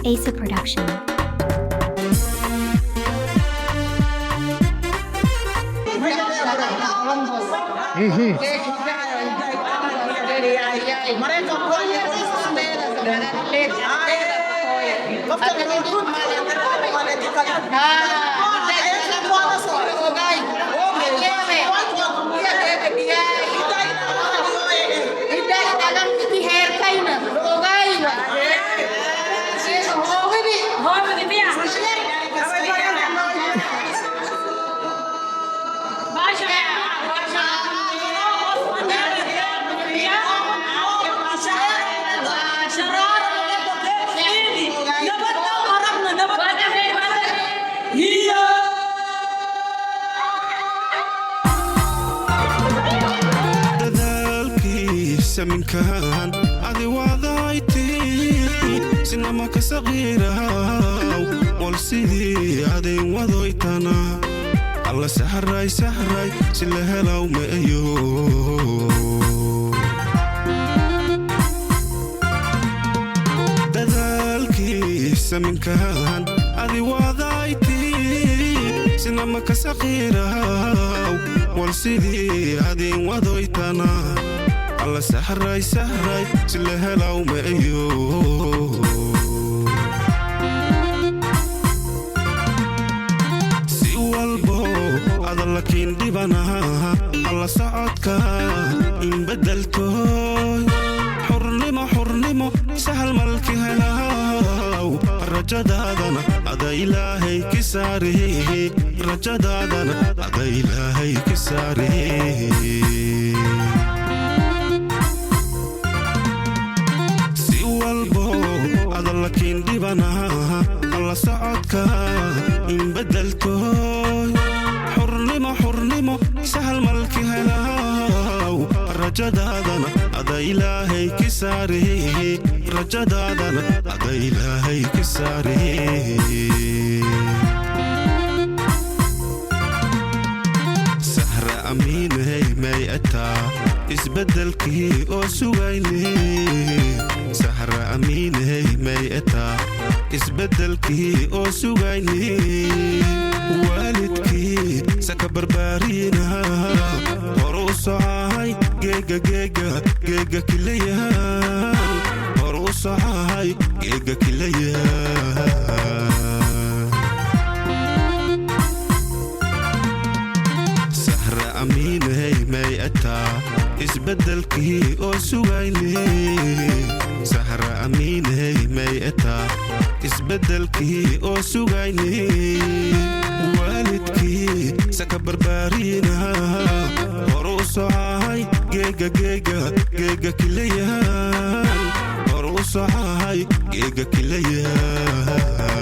Asa Production. من كان عذي وضعيتي سينما كصغيرة والسيدي عذي وضعيتنا الله سحراي سحراي سلها لو مأيو دذالكي سمن كان عذي وضعيتي سينما كصغيرة والسيدي عذي وضعيتنا الله سحراي سحراي سلها لو مأيو سوى البو هذا لكن ديبانا الله صعدك إن بدلتوي حرنمو سهل ملكي هلاو الرجاد هذانا هذا إلهي كساري الرجاد هذانا هذا إلهي كساري لكن ديبانا الله صعدك إن بدلتوي حرنمو سهل ملكي هلاو الرجاد هذانا هذا إلهي كساري الرجاد هذانا هذا إلهي كساري سهرة أمين هي ميئتا isbedelkii oo sugaynay sahra amiinay may'ata isbedelkii oo sugaynay waalidkii saka barbaarina horu socay geega kilayahan horu socay geega kilayahan sahra amiinay may'ata isbedelkii oo sugaynay sahra amiinay may'ata isbedelkii oo sugaynay waalidkii saka barbaarina horu socay geega kilayahan horu socay geega kilayahan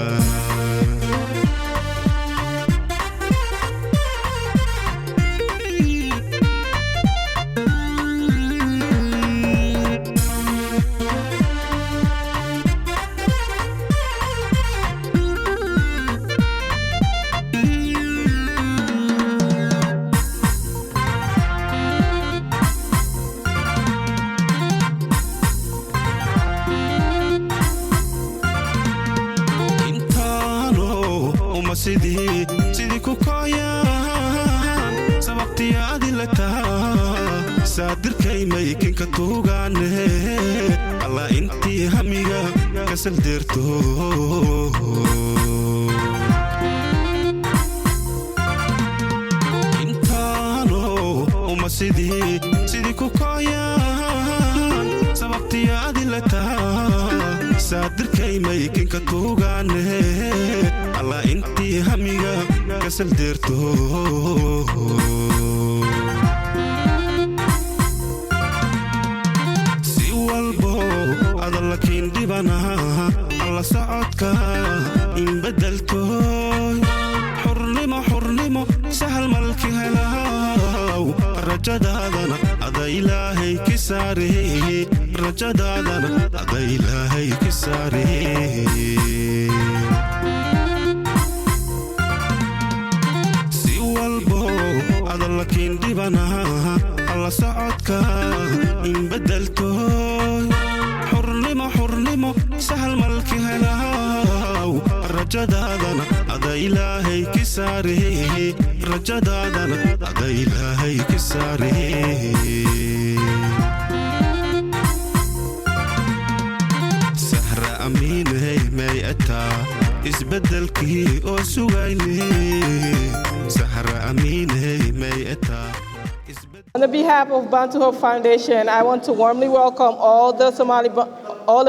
sidii ku kooyaan sababtii adilataa saadirkay maykinka tuugaane allah intii hamiga kasal deerto intaano uma sidii ku kooyaan sababtii adilataa saadirkay maykinka tuugaane الله انتي هميغا كسل ديرتو سوى البو هذا لكن ديبانا الله صعدك إن بدلتوي حرنمو سهل ملكي هلاو الرجاد هذانا هذا إلهي كساري الرجاد هذانا هذا إلهي كساري لكن ديبانا الله صعدك إن بدلتوي حرنمو سهل ملكي هلاو rajadaadana ada ilaahay ka saare rajadaadana ada ilaahay ka saare sahra amiinay may ataa isbeddelkii oo sugaynay sahra amiinay may ataa. On the behalf of Bantu Hope Foundation, I want to warmly welcome all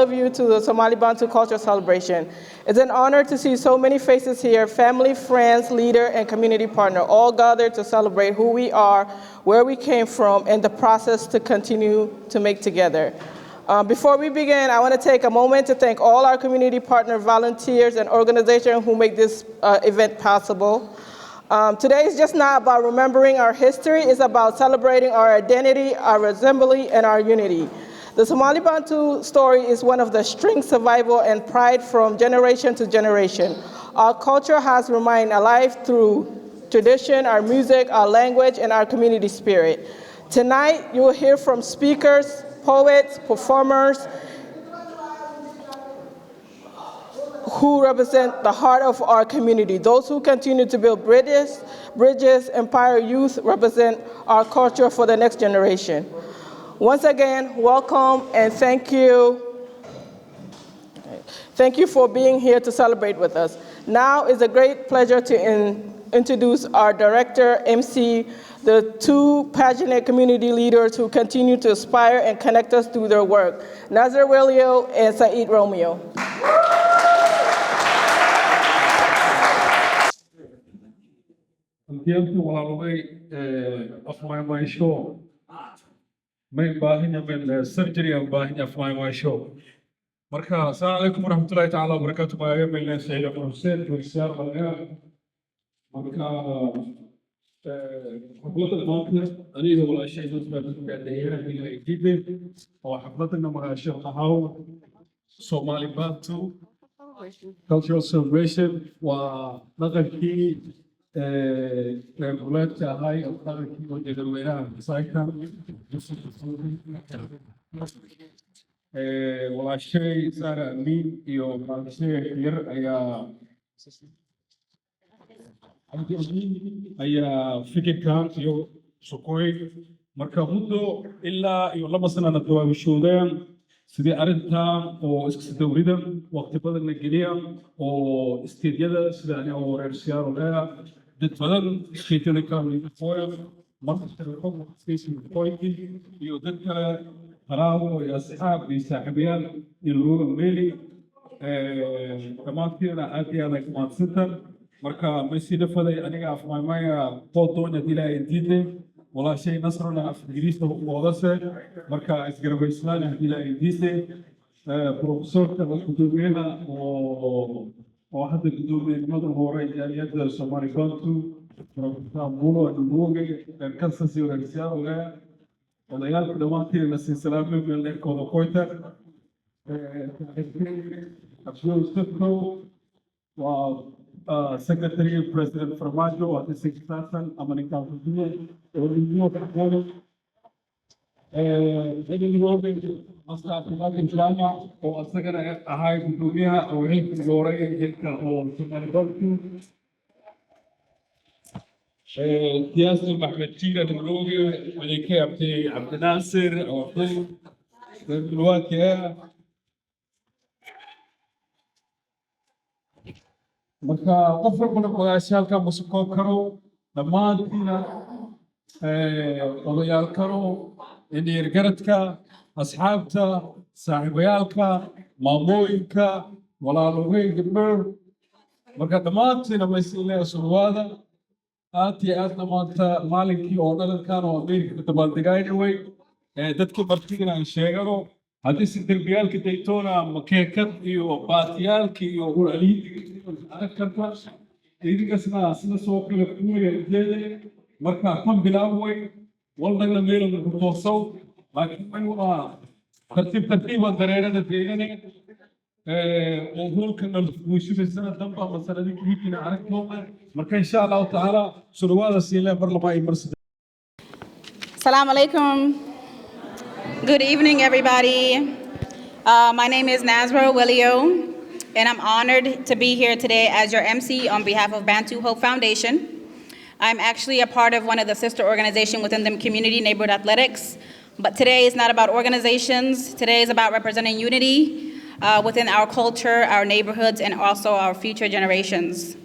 of you to the Somali Bantu Culture Celebration. It's an honor to see so many faces here, family, friends, leader, and community partner, all gathered to celebrate who we are, where we came from, and the process to continue to make together. Before we begin, I want to take a moment to thank all our community partner volunteers and organizations who make this event possible. Today is just not about remembering our history, it's about celebrating our identity, our assembly, and our unity. The Somali Bantu story is one of the strength, survival, and pride from generation to generation. Our culture has remained alive through tradition, our music, our language, and our community spirit. Tonight, you will hear from speakers, poets, performers, who represent the heart of our community. Those who continue to build bridges, empower youth, represent our culture for the next generation. Once again, welcome and thank you. Thank you for being here to celebrate with us. Now is a great pleasure to introduce our director, MC, the two passionate community leaders who continue to inspire and connect us through their work, Nazar Wilio and Saeed Romeo. Antiyantu walaaloway afmaamaysho may baahinya meel surgery aan baahinya afmaamaysho marka assalaamu calaykum waraxmatullaahi tacaala wabarakaatu maaga meelna Saciid Xuseen Tursiyaar Balga marka xafladda maanta aniga walaashay dadka ku gaadheeyay ilaa jidde oo xafladda magaasho ahaw Somali Bantu Cultural Celebration waa dhaqankii الولاد هاي الطريق وجد الولاء سايكل والله شيء صار مين يوم شيء ير أيا فكر كان يو سكوي مركبوده إلا يلا مثلا الدواء بشودان سيدي أردها أو استدوريدا وقت بدل النجلية أو استديادا سيدي أو رئيسيار ولا دتبدل شيء كان فوق مرة الحكم في الفوقي يودك هراو يا أصحاب يسحبيان يلور ميلي كمان كنا أتي أنا كمان ستة مركا مسيرة فدي أنا في مايا طوطون يديلا يديني والله شيء نصرنا في الجريس وقصة مركا إسقرب إسلام يديلا يديني بروفيسور كمسؤولين واحد الدول مدن هو رئيس الصومالي بانتو بروفيسور مولو النوغي الكنسسي والرئيسيار ولا وليال كدواتي السلسلة من الكودو كويتا أبدو سكو و Secretary President Formaggio at the 6,000 American President أصلا في الجامعة وأصلا هاي بدوميها أو هيك الجورية هيك أو سمعني برضو سياسة محمد تيرا الملوغي وهيك عبد الناصر أو في الوقت marka qof walba qodaashaalka musuqo karo dhammaantiina odayaal karo inay garadka asxaabta saaxiibayaalka maamooyinka walaalowey gabdho marka dhammaantiina maysiinaya surwaada aad iyo aadna maanta maalinkii oo dhalankan oo ameerika dabaaldegayna wey dadkii martiina aan sheegano haddii si derbiyaalka daytoona makeekad iyo baatiyaalka iyo uraliinta idinkaasna sida soo kale kuuliga jeede marka kan bilaabway waldagna meelo ku toosow laakiin waa tartiib dareerada deegane oo hulkana muushiisana damba masaladii kiibina aragtoona marka insha Allah taala surwaada siile mar laba ay marsid. Assalamu alaikum. Good evening, everybody. My name is Nazra Wilio, and I'm honored to be here today as your MC on behalf of Bantu Hope Foundation. I'm actually a part of one of the sister organizations within the community, Neighborhood Athletics, but today is not about organizations. Today is about representing unity within our culture, our neighborhoods, and also our future generations.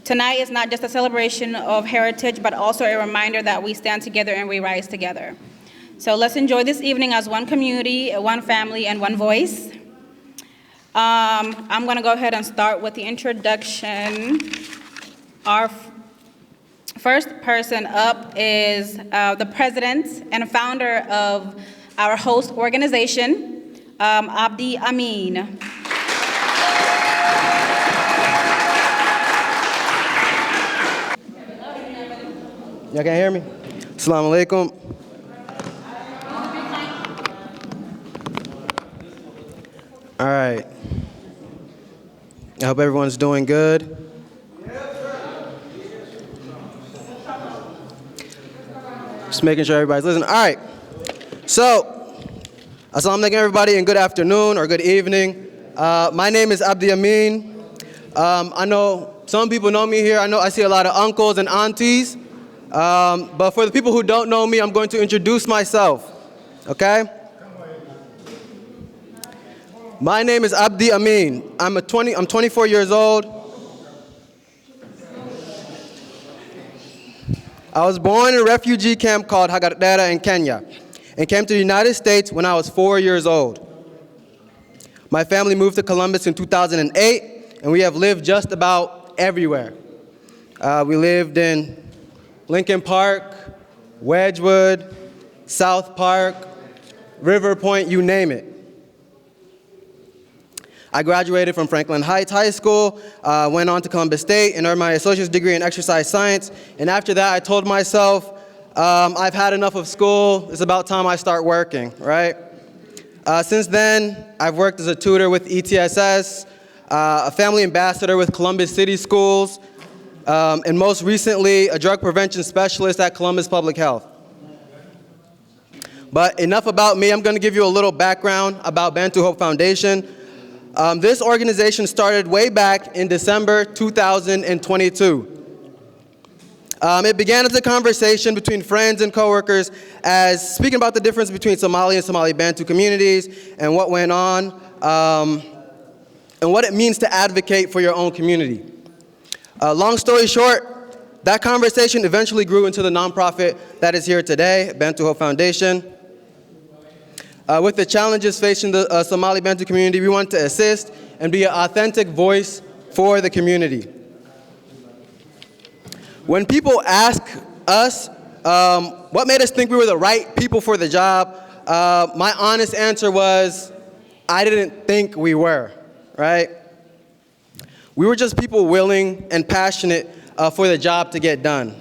Tonight is not just a celebration of heritage, but also a reminder that we stand together and we rise together. So let's enjoy this evening as one community, one family, and one voice. I'm gonna go ahead and start with the introduction. Our first person up is the president and founder of our host organization, Abdi Amin. Y'all can hear me? Assalamu alaikum. All right. I hope everyone's doing good. Just making sure everybody's listening. All right. So, assalamu alaikum everybody, and good afternoon or good evening. My name is Abdi Amin. I know some people know me here. I see a lot of uncles and aunties. But for the people who don't know me, I'm going to introduce myself, okay? My name is Abdi Amin. I'm 24 years old. I was born in a refugee camp called Hagardera in Kenya and came to the United States when I was 4 years old. My family moved to Columbus in 2008, and we have lived just about everywhere. We lived in Lincoln Park, Wedgwood, South Park, River Point, you name it. I graduated from Franklin Heights High School, went on to Columbus State and earned my associate's degree in exercise science. And after that, I told myself, I've had enough of school. It's about time I start working, right? Since then, I've worked as a tutor with ETSS, a family ambassador with Columbus City Schools, and most recently, a drug prevention specialist at Columbus Public Health. But enough about me. I'm going to give you a little background about Bantu Hope Foundation. This organization started way back in December 2022. It began as a conversation between friends and coworkers as speaking about the difference between Somali and Somali Bantu communities and what went on, and what it means to advocate for your own community. Long story short, that conversation eventually grew into the nonprofit that is here today, Bantu Hope Foundation. With the challenges facing the Somali Bantu community, we want to assist and be an authentic voice for the community. When people ask us what made us think we were the right people for the job, my honest answer was, I didn't think we were, right? We were just people willing and passionate for the job to get done.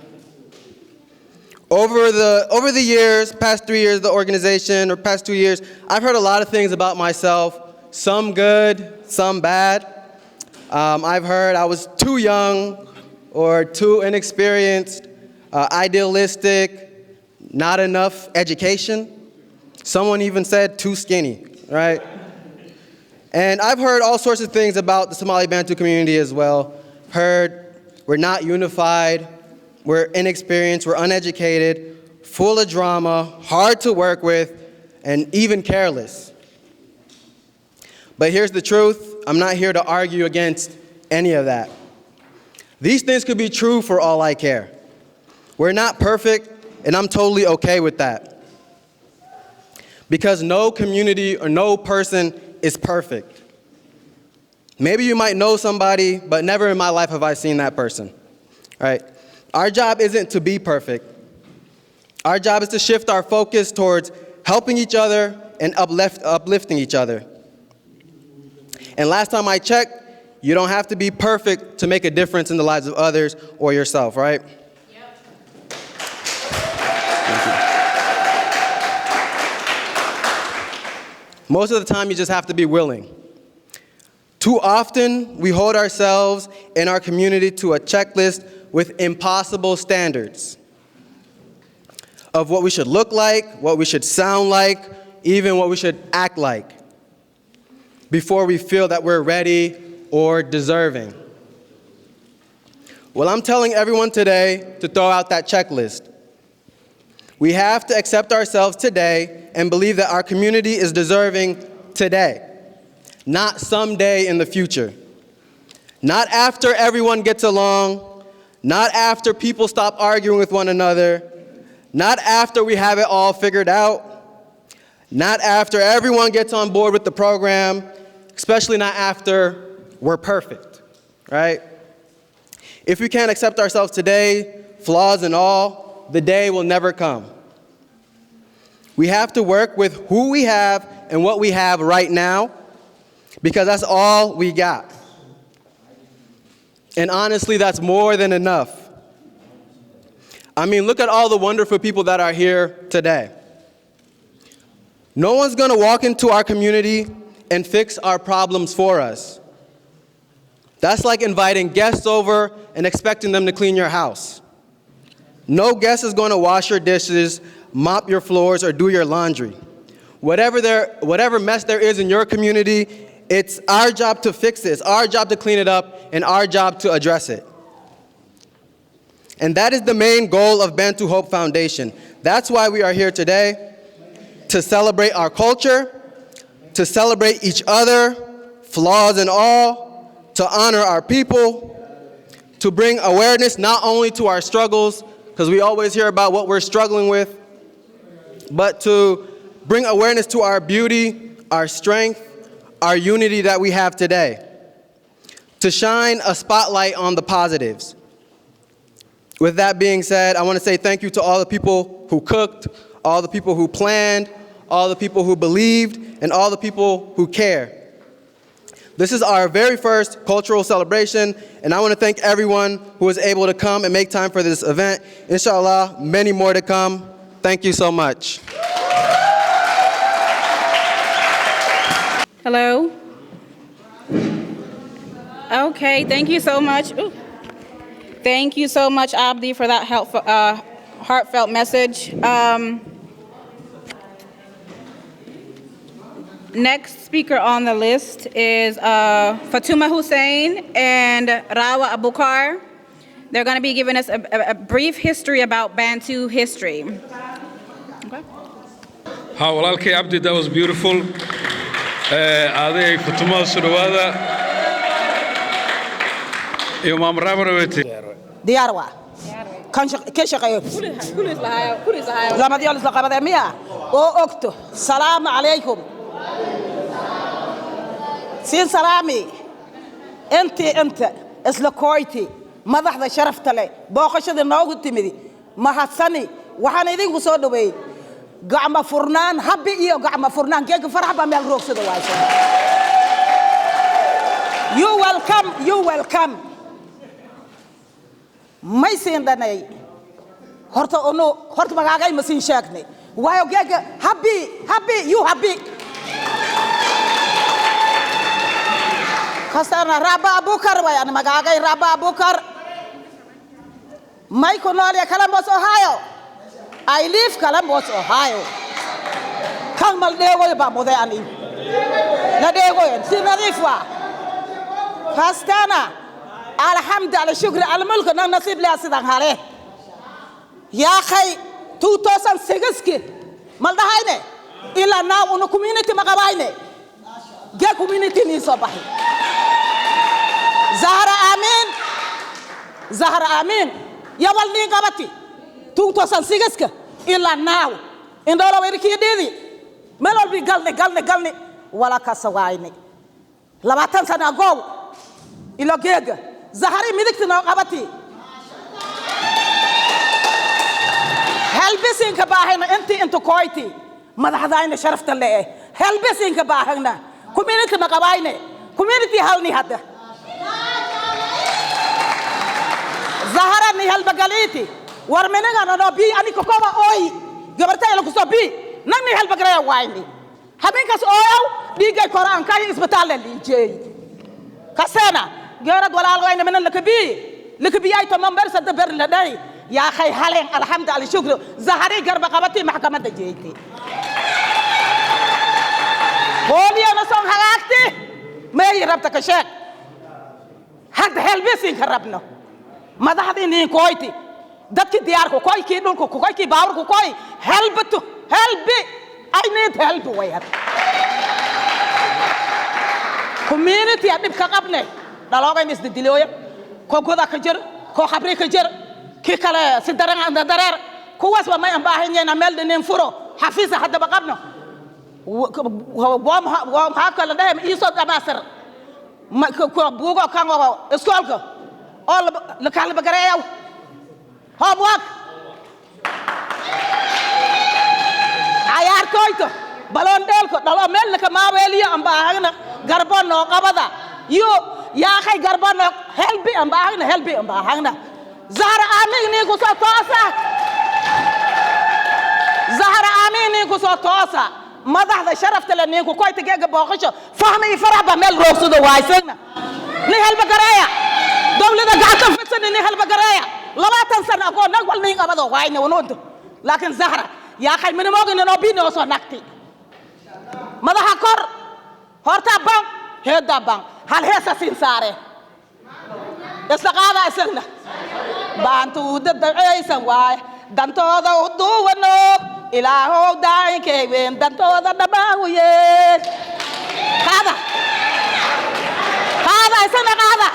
Over the years, past 3 years of the organization, or past 2 years, I've heard a lot of things about myself, some good, some bad. I've heard I was too young or too inexperienced, idealistic, not enough education. Someone even said too skinny, right? And I've heard all sorts of things about the Somali Bantu community as well. Heard we're not unified, we're inexperienced, we're uneducated, full of drama, hard to work with, and even careless. But here's the truth. I'm not here to argue against any of that. These things could be true for all I care. We're not perfect, and I'm totally okay with that. Because no community or no person is perfect. Maybe you might know somebody, but never in my life have I seen that person, right? Our job isn't to be perfect. Our job is to shift our focus towards helping each other and uplifting each other. And last time I checked, you don't have to be perfect to make a difference in the lives of others or yourself, right? Yep. Most of the time, you just have to be willing. Too often, we hold ourselves and our community to a checklist with impossible standards of what we should look like, what we should sound like, even what we should act like, before we feel that we're ready or deserving. Well, I'm telling everyone today to throw out that checklist. We have to accept ourselves today and believe that our community is deserving today, not someday in the future. Not after everyone gets along, not after people stop arguing with one another, not after we have it all figured out, not after everyone gets on board with the program, especially not after we're perfect, right? If we can't accept ourselves today, flaws and all, the day will never come. We have to work with who we have and what we have right now, because that's all we got. And honestly, that's more than enough. I mean, look at all the wonderful people that are here today. No one's gonna walk into our community and fix our problems for us. That's like inviting guests over and expecting them to clean your house. No guest is gonna wash your dishes, mop your floors, or do your laundry. Whatever mess there is in your community, it's our job to fix it, it's our job to clean it up, and our job to address it. And that is the main goal of Bantu Hope Foundation. That's why we are here today, to celebrate our culture, to celebrate each other, flaws and all, to honor our people, to bring awareness not only to our struggles, because we always hear about what we're struggling with, but to bring awareness to our beauty, our strength, our unity that we have today, to shine a spotlight on the positives. With that being said, I want to say thank you to all the people who cooked, all the people who planned, all the people who believed, and all the people who care. This is our very first cultural celebration, and I want to thank everyone who was able to come and make time for this event. Inshallah, many more to come. Thank you so much. Hello? Okay, thank you so much. Ooh. Thank you so much, Abdi, for that heartfelt message. Next speaker on the list is Fatuma Hussein and Rawa Abukar. They're going to be giving us a brief history about Bantu history. Okay. Ha, walaalkay Abdi, that was beautiful. Aday Fatuma Sudawada. Iyo Maam Rawa Rawete. دياروا كان كشقيو لما ديال الزقابة ميا أو أكتو سلام عليكم سين سلامي أنت إسلكويتي ما ضحى شرفت لي باقش هذا النوع تمدي ما حسني وحنيدي وصلوا بي قام فرنان حبي إياه قام فرنان كيف فرح بميل روكس دوايس you welcome may seen danay horta magagay masin sheegnay waayo geega happy you happy khasana Raba Abukar wayan magagay Raba Abukar may konolia Columbus Ohio I live Columbus Ohio kang maldewo ba mo ani na dewo sinarifwa khastana الحمد على شكر على الملك أنا نصيب لي أصدق عليه يا أخي 2006 مال ده هينه إلا ناو إنه community ما قباينه جا community نيصباحي زهرة أمين يا ولني قبتي 2006 إلا ناو إن دولا ويركي ديدي ملول بيقلني ولا كسوايني لما تنسى نقول إلا جيجا زهري ميدكتنا قبتي هلبسين كباهنا انت كويتي ما لحظاين شرفت الله هلبسين كباهنا كوميونتي ما قباينه كوميونتي هلني هذا زهرني هالبقاليتي ورمننا انا بي اني كوكوما اوي غبرتي لو كسبي نمي هالبقرا وايني هبين كاس اويو ديجي قران كاي اسبتال اللي جي كسانا جرد ولا الغين من لكبي اي تمام برس الدبر لدي يا اخي حالين الحمد لله شكر زهري قرب قبتي محكمه جيتي قولي انا صون حقاقتي ما يربتك شيك hadda helbisin ka rabno madaxdii nin koyti dadki diyaarku koykii dhulku koykii baawrku koy helbatu helbi I need help wayad community adib ka qabne daloogayn isdilooyo ko goda ka jir ko khabri ka jir ki kale si daran dareer kuwaas ba may aan baahanayna meel dinin furo xafiisa hadda ba qabno وام هاكل ده يسود أباسر ما كبوغا كانوا إسكولك أول لكان بقرية هم وق عيار كويتو بالون ديلكو دلوا ملك ما بيلي أم باهنا غربان نوقابدا يو يا أخي غربان نوق هلبي أم باهنا زهر آمين نيكو توسا زهر آمين نيكو توسا ماذا شرفت لنيكو كويت جاك باخشة فهمي فرح بمل روسو ده وايسنا نهال بقرايا دولة قاعدة فتنة نهال بقرايا لا تنسى أقول نقول نيجا أبدا واينا ونود لكن زهرة يا أخي من موجود نبيني وصو نكتي ماذا هكر هرتا بان هدا بان هل هسا سينساري استقامة اسمنا بانتو ضد عيسى واي دانتو ذا ودو ونوب إلهو داي كيبين دانتو ذا دباويه هذا اسمنا هذا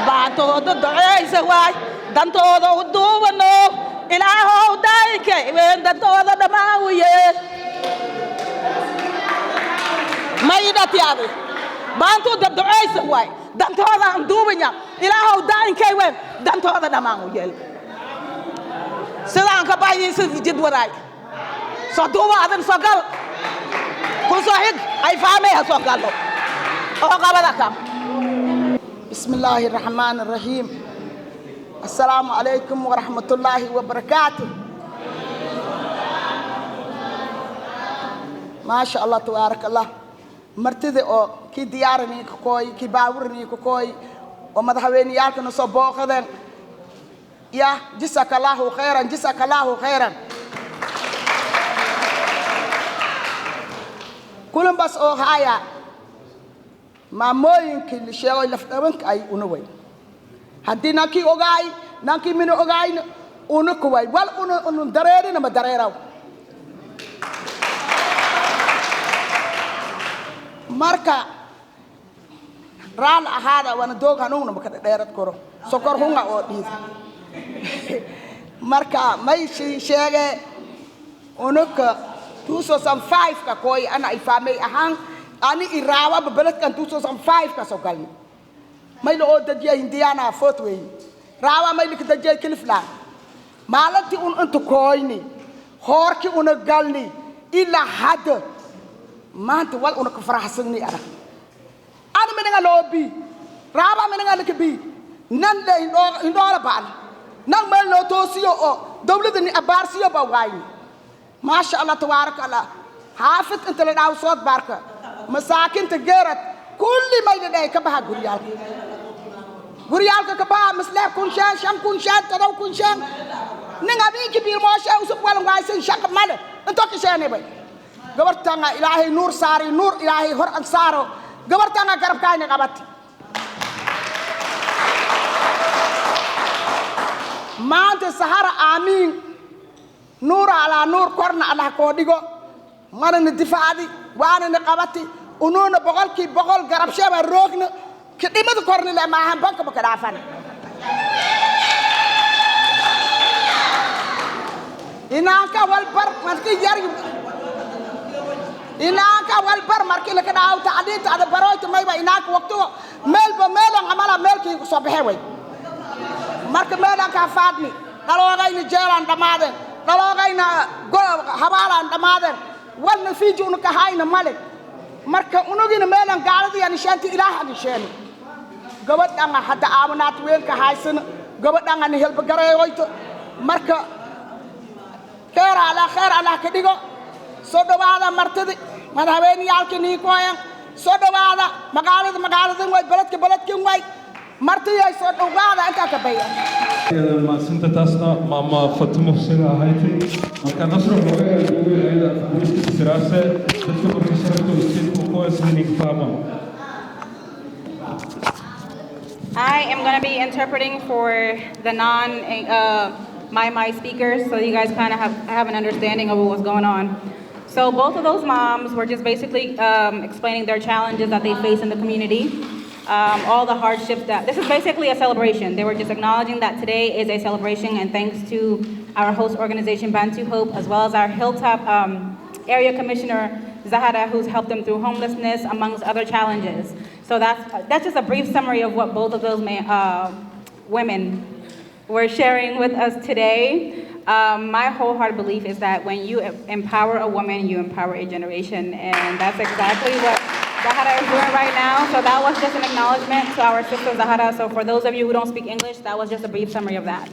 بانتو ضد عيسى واي دانتو ذا ودو ونوب إلهو داي كيبين دانتو ذا دباويه ما يدتي هذا بانتو ضد عيسى واي دانتو ذا ندوبنيا إلهو داي كيبين دانتو ذا دباويه سلام كباي سجد وراي صدوا هذا سقال كل صاحب أي فامي سقال له أو قبل كم بسم الله الرحمن الرحيم السلام عليكم ورحمة الله وبركاته ما شاء الله تبارك الله مرتدي أو كي ديارني كوي كي باورني كوي ومذهبني يالك نصبوا خذن يا جزاك الله خيرا جزاك الله خيرا كلهم بس أو هايا ما موين كل شيء لفتمك أي أنوي هدي ناكي أوغاي ناكي من أوغاي أنوكوي وال أنو دريري نما دريراو ماركا رال هذا وانا دوغ هنون نما كده ديرت كورو سكر هونغا أو ديز marka may sheege onoka 2005 ka koy ana ifamay ahan ani irawa babalat kan 2005 ka sogalni may lo dadya indiana fotway rawa may lik dadya kilfla malati un antu koyni horki un galni illa had mant wal un ka farahsani ara ana menga lobi rawa menga lik bi nan le indola bana نعم ملنا توسيو دولة أبارسيو بواين ما شاء الله تبارك الله حافظ أنت لنا صوت باركة مساكن تجارت كل ما يدعي كبها غريالك كبها مسلح كونشان شام كونشان تدو كونشان نعبي كبير ماشى وسب ولا عايزين شق ماله أنتوا كشانة بي قبرتنا إلهي نور ساري نور إلهي هر أنصاره قبرتنا قرب كاين قبت ما أنت سهرة آمين نور على نور قرن على كوديغو ما ندفع دي وانا نقابتي ونونا بقول كي بقول قرب شبه الروغن كديمة قرن لا ما هم بنك بكرافن إنك والبر مركي ياري إنك والبر مركي لك داو تعديت على بروت ما يبقى إنك وقته ميل بميل عملا ميل كي صباحي وي marka meelan ka faadni dalogayna jeelan dhamaadeen dalogayna habaalan dhamaadeen walna fiijuna ka hayna male marka unugina meelan gaalada yani shanti ilaaha gisheen gabadhan hadda aamanaad ween ka haysan gabadhan helba gareeyto marka kheer ala ka dhigo soo dhawaada martidi madaxweyniyaalkii kooyan soo dhawaada magaalada way baladka way marti ay soo dhawaada inta ka bayan ما سنت تاسنا ماما فاطمة سيرة هايتي مكان نصر بوغا بوغا هيدا فمشت سراسة تذكر بشرطو استيل كوكوة سنينيك فاما I am going to be interpreting for the non-my speakers, so you guys kind of have an understanding of what was going on. So both of those moms were just basically explaining their challenges that they face in the community, all the hardships this is basically a celebration. They were just acknowledging that today is a celebration, and thanks to our host organization, Bantu Hope, as well as our Hilltop Area Commissioner, Zahara, who's helped them through homelessness, amongst other challenges. So that's just a brief summary of what both of those women were sharing with us today. My wholehearted belief is that when you empower a woman, you empower a generation, and that's exactly what Zahara is doing right now. So that was just an acknowledgement to our sister Zahara. So for those of you who don't speak English, that was just a brief summary of that.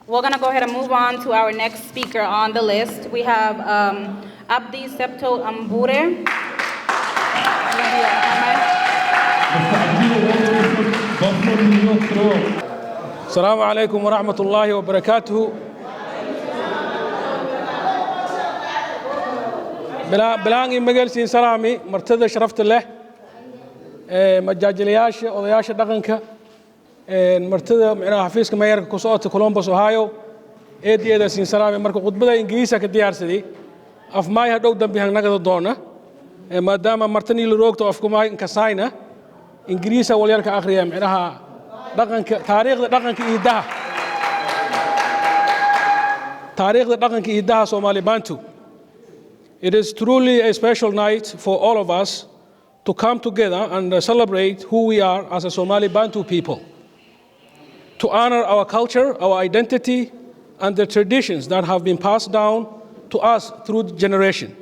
We're gonna go ahead and move on to our next speaker on the list. We have Abdi Septo Ambure. السلام عليكم ورحمة الله وبركاته. بلاني مجلسين سلامي مرتضى شرفت الله مجاجلياش وضياش دقنك مرتضى معنا حفيزك مايرك كوسوت كولومبوس اوهايو ايدي سين سلامي مركو قطبدا انجليزا كديار سدي اف ماي هدو دمبي هان نغدا دونا ما دام مرتني لروغتو اف كماي كساينا انجليزا وليرك اخريا معناها تاريخ دقنك إيداها Somali Bantu. It is truly a special night for all of us to come together and celebrate who we are as a Somali Bantu people, to honor our culture, our identity, and the traditions that have been passed down to us through generation.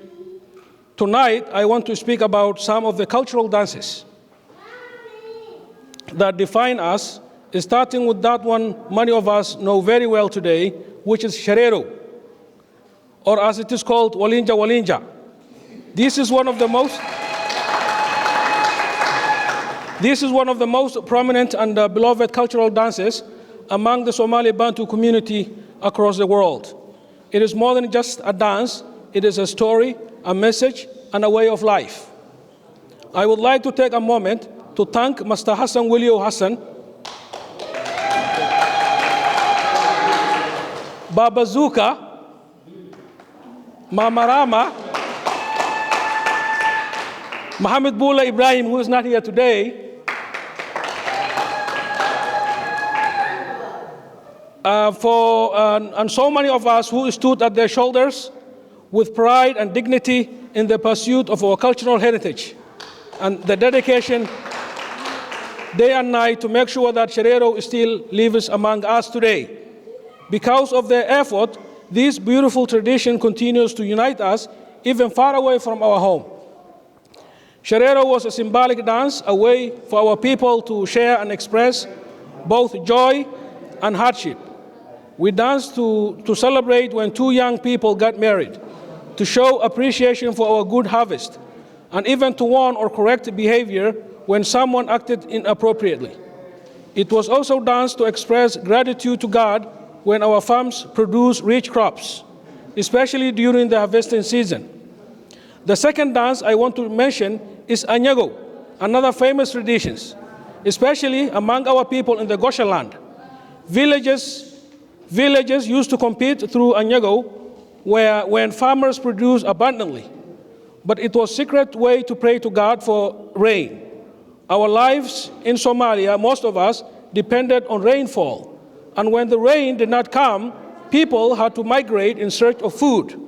Tonight, I want to speak about some of the cultural dances that define us, starting with that one many of us know very well today, which is Sherero, or as it is called, Walinja Walinja. This is one of the most prominent and beloved cultural dances among the Somali Bantu community across the world. It is more than just a dance, it is a story, a message, and a way of life. I would like to take a moment to thank Mr. Hassan Wilio Hassan, Baba Zuka, Mama Rama, Mohammed Bula Ibrahim, who is not here today, and so many of us who stood at their shoulders with pride and dignity in the pursuit of our cultural heritage and the dedication day and night to make sure that Sherero still lives among us today. Because of their effort, this beautiful tradition continues to unite us even far away from our home. Sherero was a symbolic dance, a way for our people to share and express both joy and hardship. We danced to celebrate when two young people got married, to show appreciation for our good harvest, and even to warn or correct behavior when someone acted inappropriately. It was also danced to express gratitude to God when our farms produce rich crops, especially during the harvesting season. The second dance I want to mention is Anyago, another famous tradition, especially among our people in the Gosha land. Villages used to compete through Anyago when farmers produce abundantly, but it was a secret way to pray to God for rain. Our lives in Somalia, most of us, depended on rainfall. And when the rain did not come, people had to migrate in search of food.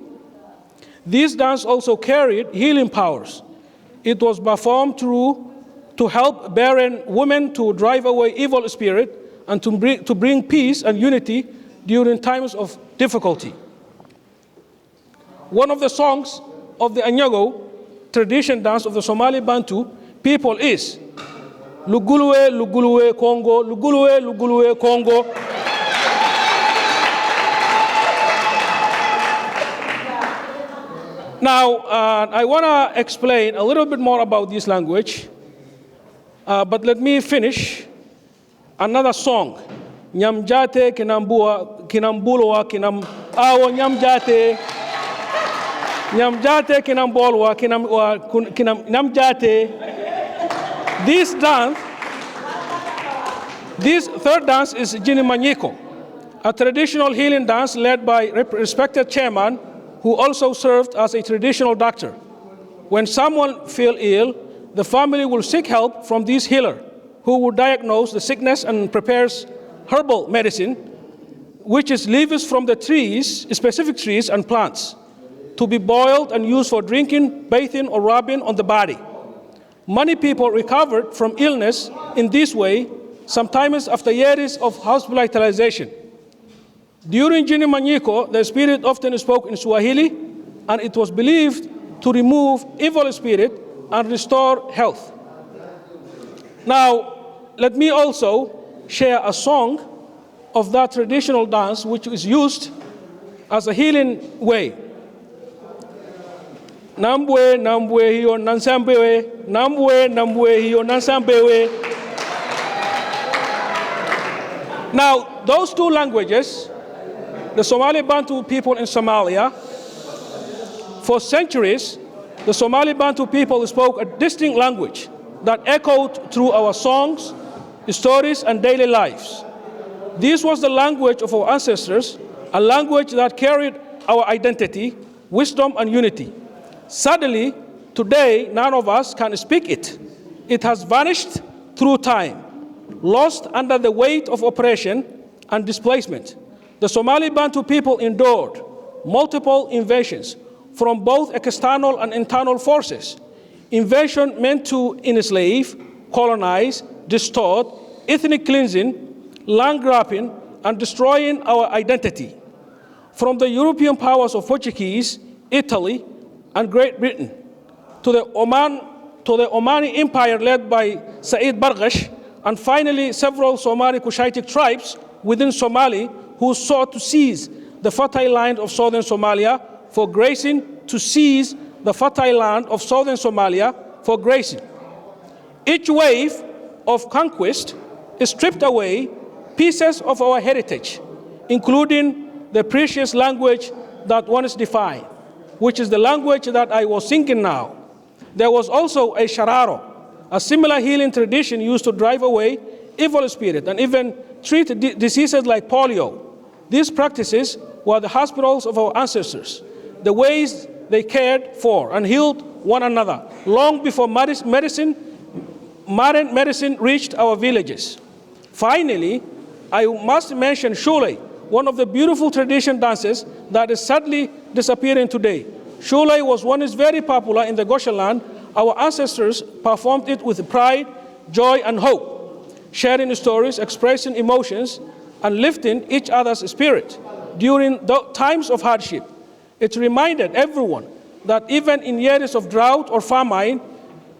This dance also carried healing powers. It was performed to help barren women to drive away evil spirit and to bring peace and unity during times of difficulty. One of the songs of the Anyago tradition dance of the Somali Bantu people is Lugulue, Lugulue, Congo, Lugulue, Lugulue, Congo. Now, I want to explain a little bit more about this language, but let me finish another song. Nyamjate kinambua kinambulwa kinam awo nyamjate nyamjate kinambolwa kinam nyamjate. This dance This third dance is Jinimanyiko, a traditional healing dance led by respected chairman who also served as a traditional doctor. When someone feels ill, the family will seek help from this healer who will diagnose the sickness and prepares herbal medicine, which is leaves from the trees, specific trees and plants, to be boiled and used for drinking, bathing, or rubbing on the body. Many people recovered from illness in this way, sometimes after years of hospitalization. During Jinimanyiko, the spirit often spoke in Swahili, and it was believed to remove evil spirit and restore health. Now, let me also share a song of that traditional dance which is used as a healing way. Nambwe, nambwe, hiyo nansambewe, nambwe, nambwe, hiyo nansambewe. Now, those two languages, the Somali Bantu people in Somalia, for centuries, the Somali Bantu people spoke a distinct language that echoed through our songs, stories, and daily lives. This was the language of our ancestors, a language that carried our identity, wisdom, and unity. Suddenly, today, none of us can speak it. It has vanished through time, lost under the weight of oppression and displacement. The Somali Bantu people endured multiple invasions from both external and internal forces. Invasion meant to enslave, colonize, distort, ethnic cleansing, land grabbing, and destroying our identity. From the European powers of Portuguese, Italy, and Great Britain, to the Omani Empire led by Said Barghash, and finally several Somali Cushitic tribes within Somali who sought to seize the fertile land of southern Somalia for grazing, to seize the fertile land of southern Somalia for grazing. Each wave of conquest stripped away pieces of our heritage, including the precious language that once defined, which is the language that I was singing now. There was also a shararo, a similar healing tradition used to drive away evil spirit and even treat diseases like polio. These practices were the hospitals of our ancestors, the ways they cared for and healed one another long before modern medicine reached our villages. Finally, I must mention Shule, one of the beautiful tradition dances that is sadly disappearing today. Shule was once very popular in the Goshen land. Our ancestors performed it with pride, joy, and hope, sharing stories, expressing emotions, and lifting each other's spirit during the times of hardship. It reminded everyone that even in years of drought or famine,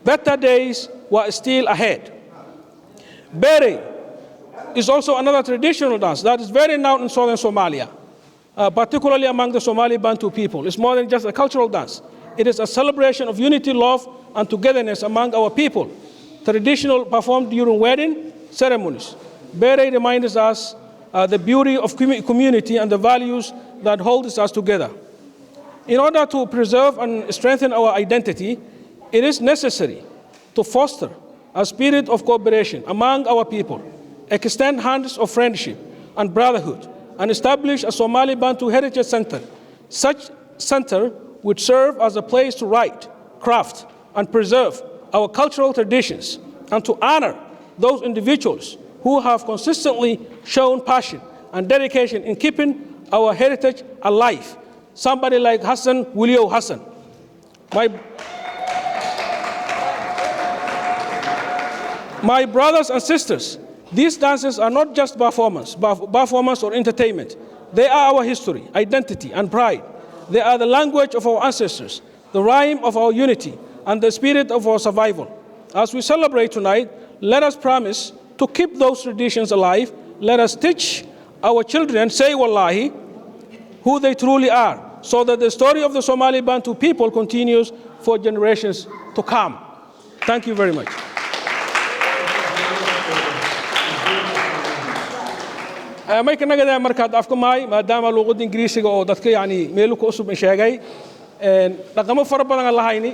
better days were still ahead. Bere is also another traditional dance that is very known in southern Somalia, particularly among the Somali Bantu people. It's more than just a cultural dance. It is a celebration of unity, love, and togetherness among our people. Traditional performed during wedding ceremonies. Bere reminds us the beauty of community and the values that hold us together. In order to preserve and strengthen our identity, it is necessary to foster a spirit of cooperation among our people, extend hands of friendship and brotherhood, and establish a Somali Bantu Heritage Center. Such center would serve as a place to write, craft, and preserve our cultural traditions, and to honor those individuals who have consistently shown passion and dedication in keeping our heritage alive. Somebody like Hassan Wulio Hassan. My brothers and sisters, these dances are not just performance or entertainment. They are our history, identity, and pride. They are the language of our ancestors, the rhyme of our unity, and the spirit of our survival. As we celebrate tonight, let us promise to keep those traditions alive. Let us teach our children, say wallahi, who they truly are, so that the story of the Somali Bantu people continues for generations to come. Thank you very much. ما يمكن نقدر مركز أفكم ماي ما دام اللغة الإنجليزية أو دتك يعني ميلوك أسب من شيء رقم فرق بدن الله هيني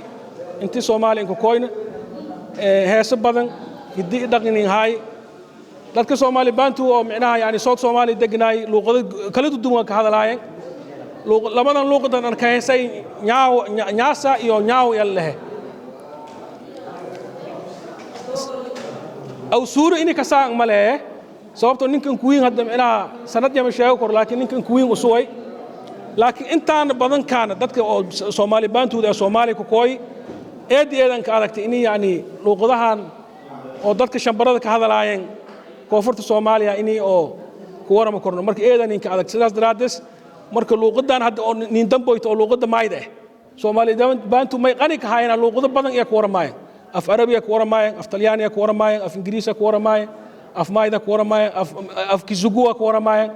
أنت سومالي إنكو كوين هسب بدن يدي دقنين هاي dadka Somali Bantu oo micnaha yani South Somali deganay luqado kala duwan ka hadlaayeen labadan luqadan aan ka heesay nyaasa iyo nyaaw yalahe aw suuro ini ka saan male sababtoo ninkan kuwiin hadda micnaha sanad yama sheego kor laakiin ninkan kuwiin u suway laakiin intaan badan kaana dadka oo Somali Bantu ee Somali ku kooy eedan ka aragtay in yani luqadahan oo dadka shambarada ka hadlaayeen koonfurta Soomaaliya inii oo ku warama korno marka eedan ka adag sidaas daraadis marka luqadan hadda oo nin damboyto oo luqada maayda Somali Bantu may qani ka hayna luqado badan ee ku waramaayeen af Arabiya ku waramaayeen af Talyaaniya ku waramaayeen af Ingiriisiya ku waramaayeen af Maayda ku waramaayeen af Kizungu ku waramaayeen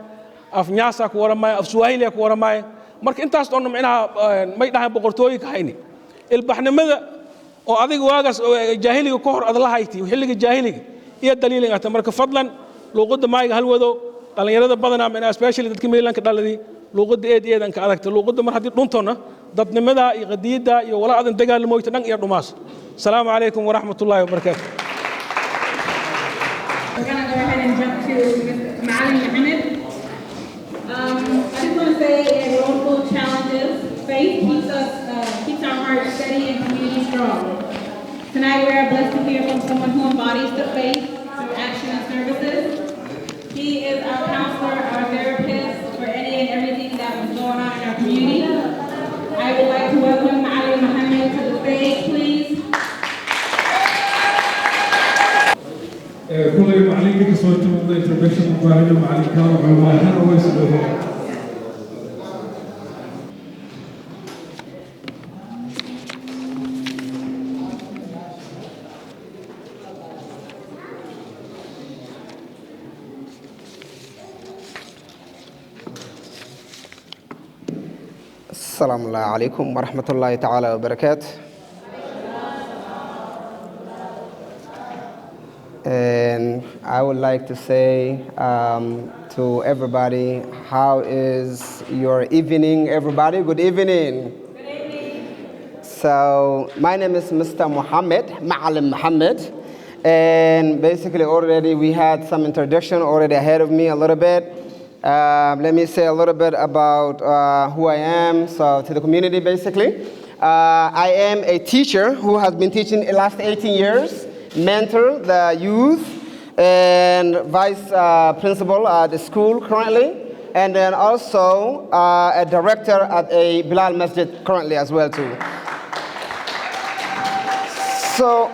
af Nyaasa ku waramaayeen af Swahili ku waramaayeen marka intaas oo micnaha may dhahay boqortooyinka hayni ilbaxnimada oo adiga waagaas jaahiliga ka hor ad la hayti xilliga jaahiliga iyo daliilin ah marka fadlan luqada maayga hal wado dhalinyarada badan ama especially dadka meelanka dhaladii luqada eedan ka adagta luqada mar hadii dhuntona dadnimada iyo qadiyada iyo walaadan dagaalmoyta dhan iyo dhumaas salaamu alaykum wa rahmatullahi wa barakatuh. We're going to go ahead and jump to Somali Mohammed. I just want to say in a world full of challenges, faith keeps our hearts steady and community strong. Tonight we are blessed to hear from someone who embodies the faith through action and services. He is our counselor, our therapist for any and everything that was going on in our community. I would like to welcome Somali Mohammed to the stage, please. كل معلم كسوة موضوع intervention مقارنة مع الكلام عن هذا هو يسببه. السلام عليكم ورحمة الله تعالى وبركاته. And I would like to say to everybody, how is your evening, everybody? Good evening. Good evening. So my name is Mr. Mohammed, Ma'alim Mohammed. And basically already we had some introduction already ahead of me a little bit. Let me say a little bit about who I am, so to the community basically. I am a teacher who has been teaching the last 18 years. Mentor the youth and vice principal at the school currently, and then also a director at a Bilal Masjid currently as well too. So,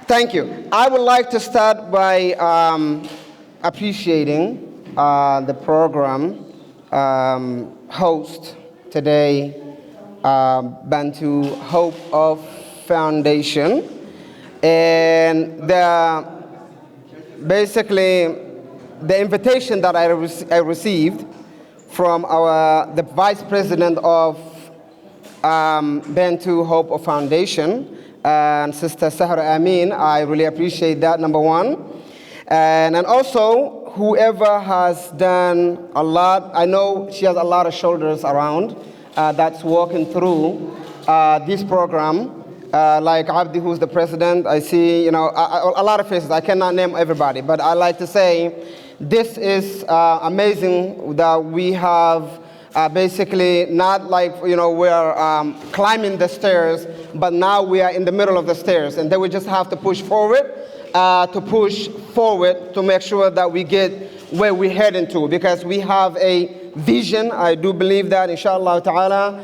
thank you. I would like to start by appreciating the program host today, Bantu Hope of Foundation. And basically, the invitation that I received from the vice president of Bantu Hope Foundation, and Sister Sahara Amin, I really appreciate that, number one. And also, whoever has done a lot, I know she has a lot of shoulders around that's walking through this program. Like Abdi, who's the president, I see, a lot of faces. I cannot name everybody, but I like to say this is amazing that we have basically not like, we're climbing the stairs, but now we are in the middle of the stairs, and then we just have to push forward to make sure that we get where we're heading to, because we have a vision. I do believe that, inshallah ta'ala,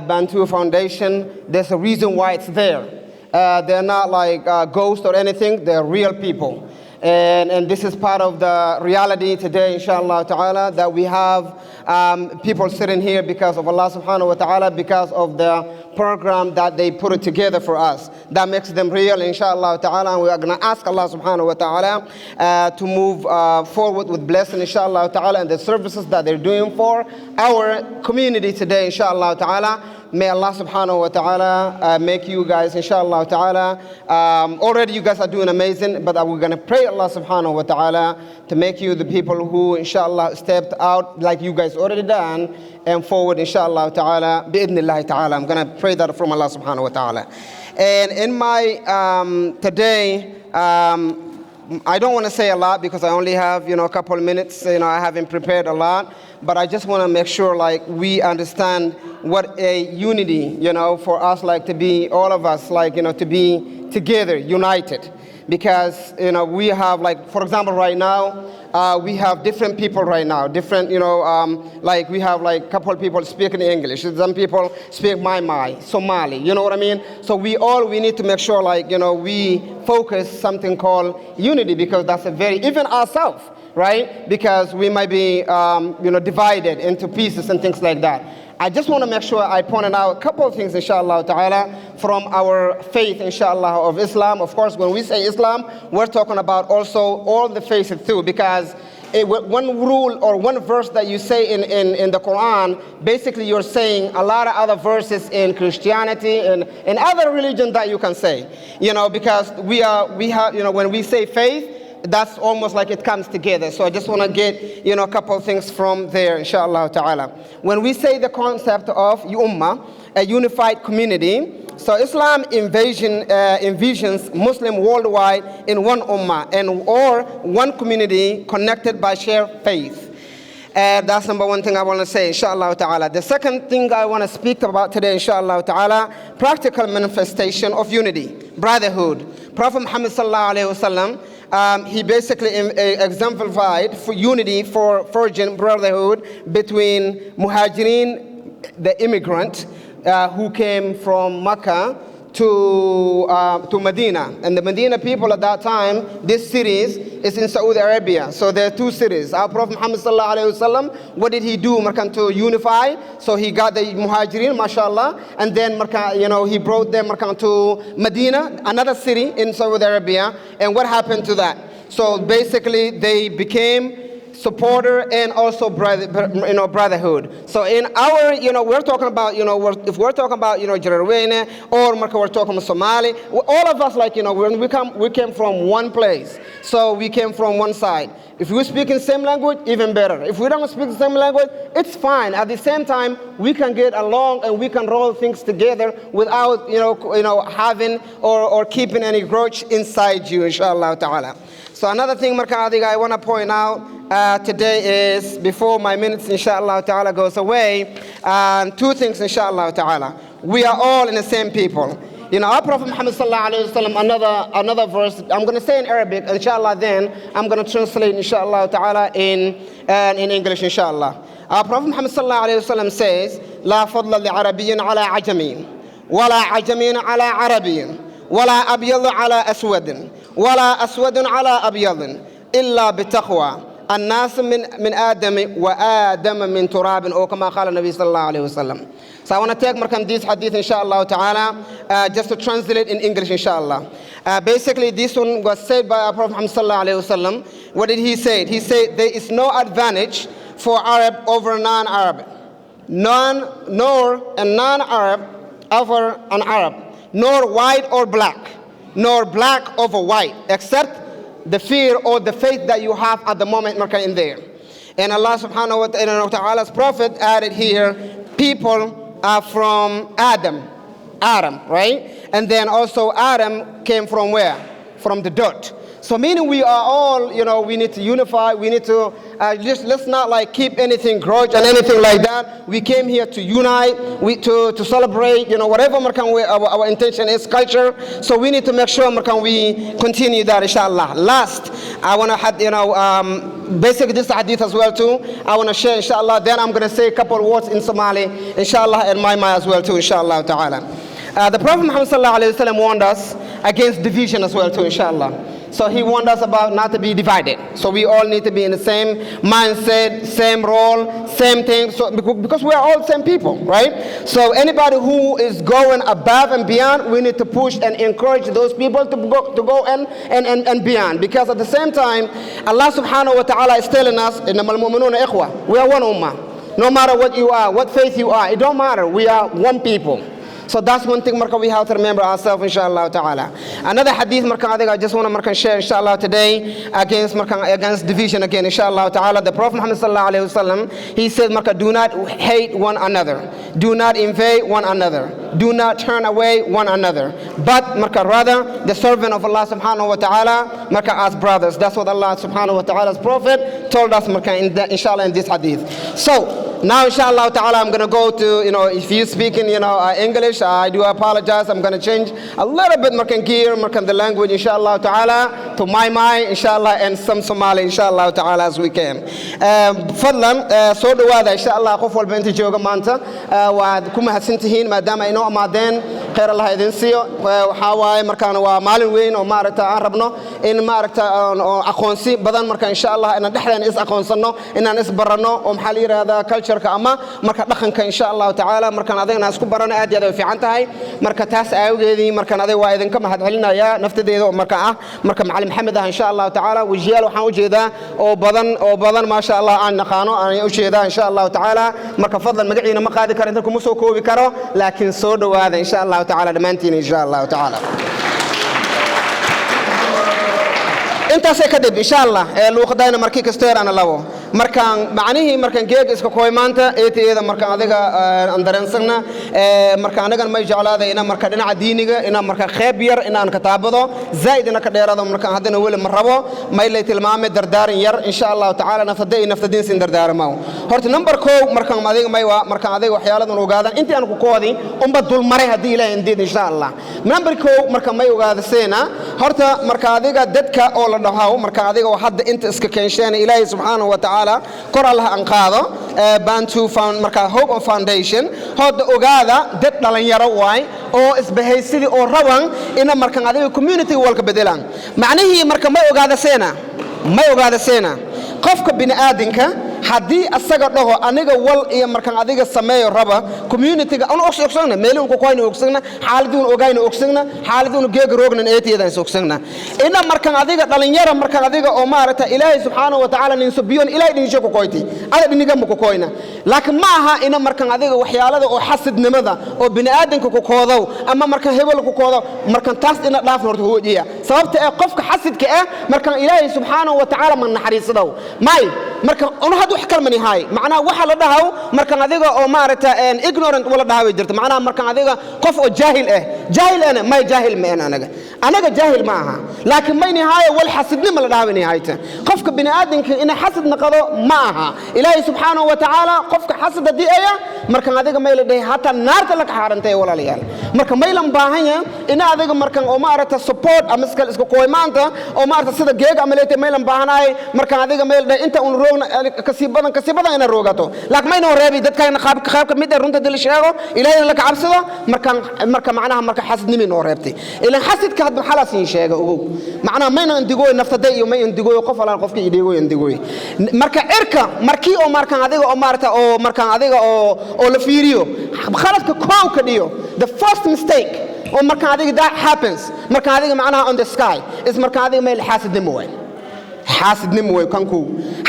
Bantu Foundation, there's a reason why it's there. They're not like ghosts or anything, they're real people. And this is part of the reality today, inshallah ta'ala, that we have people sitting here because of Allah subhanahu wa ta'ala, because of the program that they put it together for us. That makes them real, inshallah ta'ala, and we are going to ask Allah subhanahu wa ta'ala to move forward with blessing, inshallah ta'ala, and the services that they're doing for our community today, inshallah ta'ala. May Allah subhanahu wa ta'ala make you guys, inshallah ta'ala. Already you guys are doing amazing, but we're going to pray Allah subhanahu wa ta'ala to make you the people who, inshallah, stepped out like you guys already done and forward, inshallah ta'ala, bi'idhnillahi ta'ala. I'm going to pray that from Allah subhanahu wa ta'ala. And in my, today, I don't want to say a lot because I only have, a couple of minutes. I haven't prepared a lot, but I just want to make sure, like, we understand what a unity, for us, like, to be, all of us, like, to be together, united. Because, we have, like, for example, right now, we have different people right now, different, like we have like a couple of people speaking English, some people speak Mai, Somali, you know what I mean? So we need to make sure, like, we focus something called unity, because that's a very, even ourselves, right? Because we might be, divided into pieces and things like that. I just want to make sure I pointed out a couple of things, inshallah ta'ala, from our faith, inshallah, of Islam. Of course, when we say Islam, we're talking about also all the faiths too, because one rule or one verse that you say in the Quran, basically you're saying a lot of other verses in Christianity and other religions that you can say, because we have, when we say faith, that's almost like it comes together. So I just want to get, a couple of things from there, inshallah ta'ala. When we say the concept of ummah, a unified community, so Islam envisions Muslim worldwide in one ummah or one community connected by shared faith. That's number one thing I want to say, inshallah ta'ala. The second thing I want to speak about today, inshallah ta'ala, practical manifestation of unity, brotherhood. Prophet Muhammad sallallahu alayhi wasallam, he basically exemplified for unity, for virgin brotherhood between Muhajirin, the immigrant who came from Mecca to Medina. And the Medina people at that time, this cities is in Saudi Arabia. So there are two cities. Our Prophet Muhammad sallallahu alayhi wasallam, what did he do to unify? So he got the Muhajirin, mashallah, and then he brought them to Medina, another city in Saudi Arabia. And what happened to that? So basically they became supporter and also brotherhood. So in our, we're talking about, if we're talking about, Jerarwene or we're talking about Somali, all of us, like, when we came from one place. So we came from one side. If we speak in the same language, even better. If we don't speak the same language, it's fine. At the same time, we can get along and we can roll things together without, having or keeping any grudge inside you, inshallah ta'ala. So another thing, I want to point out today is, before my minutes, inshallah ta'ala, goes away, two things, inshallah ta'ala. We are all in the same people. Our Prophet Muhammad sallallahu alayhi wa sallam, another verse, I'm going to say in Arabic, inshallah, then I'm going to translate, inshallah ta'ala, in English, inshallah. Our Prophet Muhammad sallallahu alayhi wa sallam says, لا فضل لعربي على عجمي ولا عجمي على عربي ولا أبيض على أسود ولا أسود على أبيض إلا بتقوى الناس من آدم وآدم من تراب أو كما قال النبي صلى الله عليه وسلم. So I want to take this hadith, inshallah ta'ala, just to translate it in English, inshallah. Basically, this one was said by our Prophet Muhammad sallallahu alayhi wasallam. What did he say? He said, there is no advantage for Arab over non-Arab. Nor a non-Arab over an Arab. Nor white or black. Nor black over white. Except the fear or the faith that you have at the moment in there. And Allah subhanahu wa ta'ala's prophet added here, people are from Adam, right? And then also Adam came from where? From the dirt. So meaning we are all, we need to unify, we need to, let's not like keep anything grudge and anything like that. We came here to unite, to celebrate, whatever our intention is, culture. So we need to make sure we continue that, inshallah. Last, I want to, basically this hadith as well too, I want to share, inshallah. Then I'm going to say a couple of words in Somali, inshallah, and my as well too, inshallah ta'ala. The Prophet Muhammad sallallahu alayhi wa sallam warned us against division as well too, inshallah. So he warned us about not to be divided. So we all need to be in the same mindset, same role, same thing. So because we are all the same people, right? So anybody who is going above and beyond, we need to push and encourage those people to go and beyond. Because at the same time, Allah subhanahu wa ta'ala is telling us, إِنَّمَا الْمُؤْمِنُونَ إِخْوَةٌ. We are one ummah. No matter what you are, what faith you are, it don't matter. We are one people. So that's one thing marka we have to remember ourselves inshallah ta'ala. Another hadith marka I just want to share inshallah today against division again inshallah ta'ala. The Prophet Muhammad sallallahu alaihi wasallam, he said marka do not hate one another. Do not invade one another. Do not turn away one another. But marka rather the servant of Allah subhanahu wa ta'ala marka as brothers. That's what Allah subhanahu wa ta'ala's prophet told us marka inshallah in this hadith. So now, inshallah ta'ala, I'm going to go to, if you speak in, English, I do apologize. I'm going to change a little bit the language, inshallah ta'ala, to my mind, inshallah, and some Somali, inshallah ta'ala, as we can. Fadlan, so do I, inshallah, qofwal binti jooga maanta, waad ku mahadsantihiin maadaama inoo amaadeen khayr Allah idin siiyo. Waxaa waaye markaan waa maalin weyn oo maaragta aan rabno in maaragta aqoonsi badan marka inshallah inaan dhexdeen is aqoonsano, inaan is barano oo maxaa la yiraahdaa culture ama marka dhaqanka inshallah ta'ala markaan adagna isku barano aad iyo aad fiican tahay. Marka taas awgeedii markaan adag waa idin ka mahad celinaya naftadeeda marka macallin Maxamed ah inshallah ta'ala wajiyaal waxaan u jeedaa oo badan ma sha Allah aan naqaano aan u jeedaa inshallah ta'ala. Marka fadlan magaciina ma qaadi karo inta kuma soo koobi karo laakiin soo dhawaada inshallah ta'ala dhamaantiin inshallah ta'ala. intaas ka dib inshallah luuqadayna markii kasteer aan laabo markaan macnihi markaan geeg iska kooy maanta eeteeda markaan adiga aan dareensana markaan anagan may jeclaadayna marka dhinaca diiniga ina marka qayb yar inaan kitaabado zaid ina ka dheerado markaan hadana weli ma rabo may lay tilmaamay dardaaran yar inshallah ta'ala naftadiin sin dardaarmo horta number 2 markaan adiga may waa markaan adiga waxyaaladan ogaadan intii aan ku koodi umba dul maray hadii ilaahay indid inshallah number 2 markaan may ogaadaseena horta marka adiga dadka oo la dhaho marka adiga hadda inta iska keensheen ilaahay subhanahu wa ta'ala kor Allah aan qaado Bantu marka Hope of Foundation hada ogaada dad dhalinyaro waay oo isbahaysidii oo raban ina marka adiga community walka bedelaan macnaheedu marka may ogaadaseena qofka bini aadanka haddii asaga dhaho aniga wal iyo markaan adiga sameeyo raba community-ga aan ogsogna meelin ku qoyno ogsogna xaaladun ogayno ogsogna xaaladun geeg roognan eeteedan ogsogna ina markaan adiga dhalinyaro markaan adiga oo maarata ilaahay subhanahu wa ta'ala nin subiyon ilaahay din sheeko qoyti ala diniga ma ku qoyna laakiin ma aha ina markaan adiga waxyaalada oo xasidnimada oo bini aadanka ku koodow ama markaan hebel ku koodo markaan taas ina dhaaf horto hoodiya sababta ee qofka xasidka ah markaan ilaahay subhanahu wa ta'ala man naxariisado may markaan wax kalmani hay macnaa waxa la dhahaw markaan adiga oo maarata ignorant wala dhahaw jirto macnaa markaan adiga qof oo jaahil ana may jaahil ma anaga jaahil ma aha laakiin mayni hay wal xasidnimo la dhaawani hayta qofka bini aadanka ina xasid naqado ma aha ilaahay subhanahu wa ta'ala qofka xasad diaya markaan adiga may la dhahay hata naarta la ka xarantay walaalayaal marka maylan baahanya ina adiga markaan oo maarata support ama iska qoymaanta oo maarata sida geeg ama leete maylan baahanay markaan adiga may la dhahay inta uu roogna kasi badan ina roogato laakiin mayna reebi dadkayna qaabka mid runta dil sheego ilaahay la ka cabsado marka macnaha marka xasidnimo noo reebtay ilaa xasidka hadba xalaas in sheego ugu macnaha mayna indigooy naftada iyo may indigooy qof alaan qofkii indigooy marka cirka markii oo markaan adiga oo maarata oo markaan adiga oo la fiiriyo khaladka koow ka dhiyo the first mistake oo markaan adiga that happens markaan adiga macnaha on the sky is markaan adiga may xasidnimo way xaasidnimo way kanku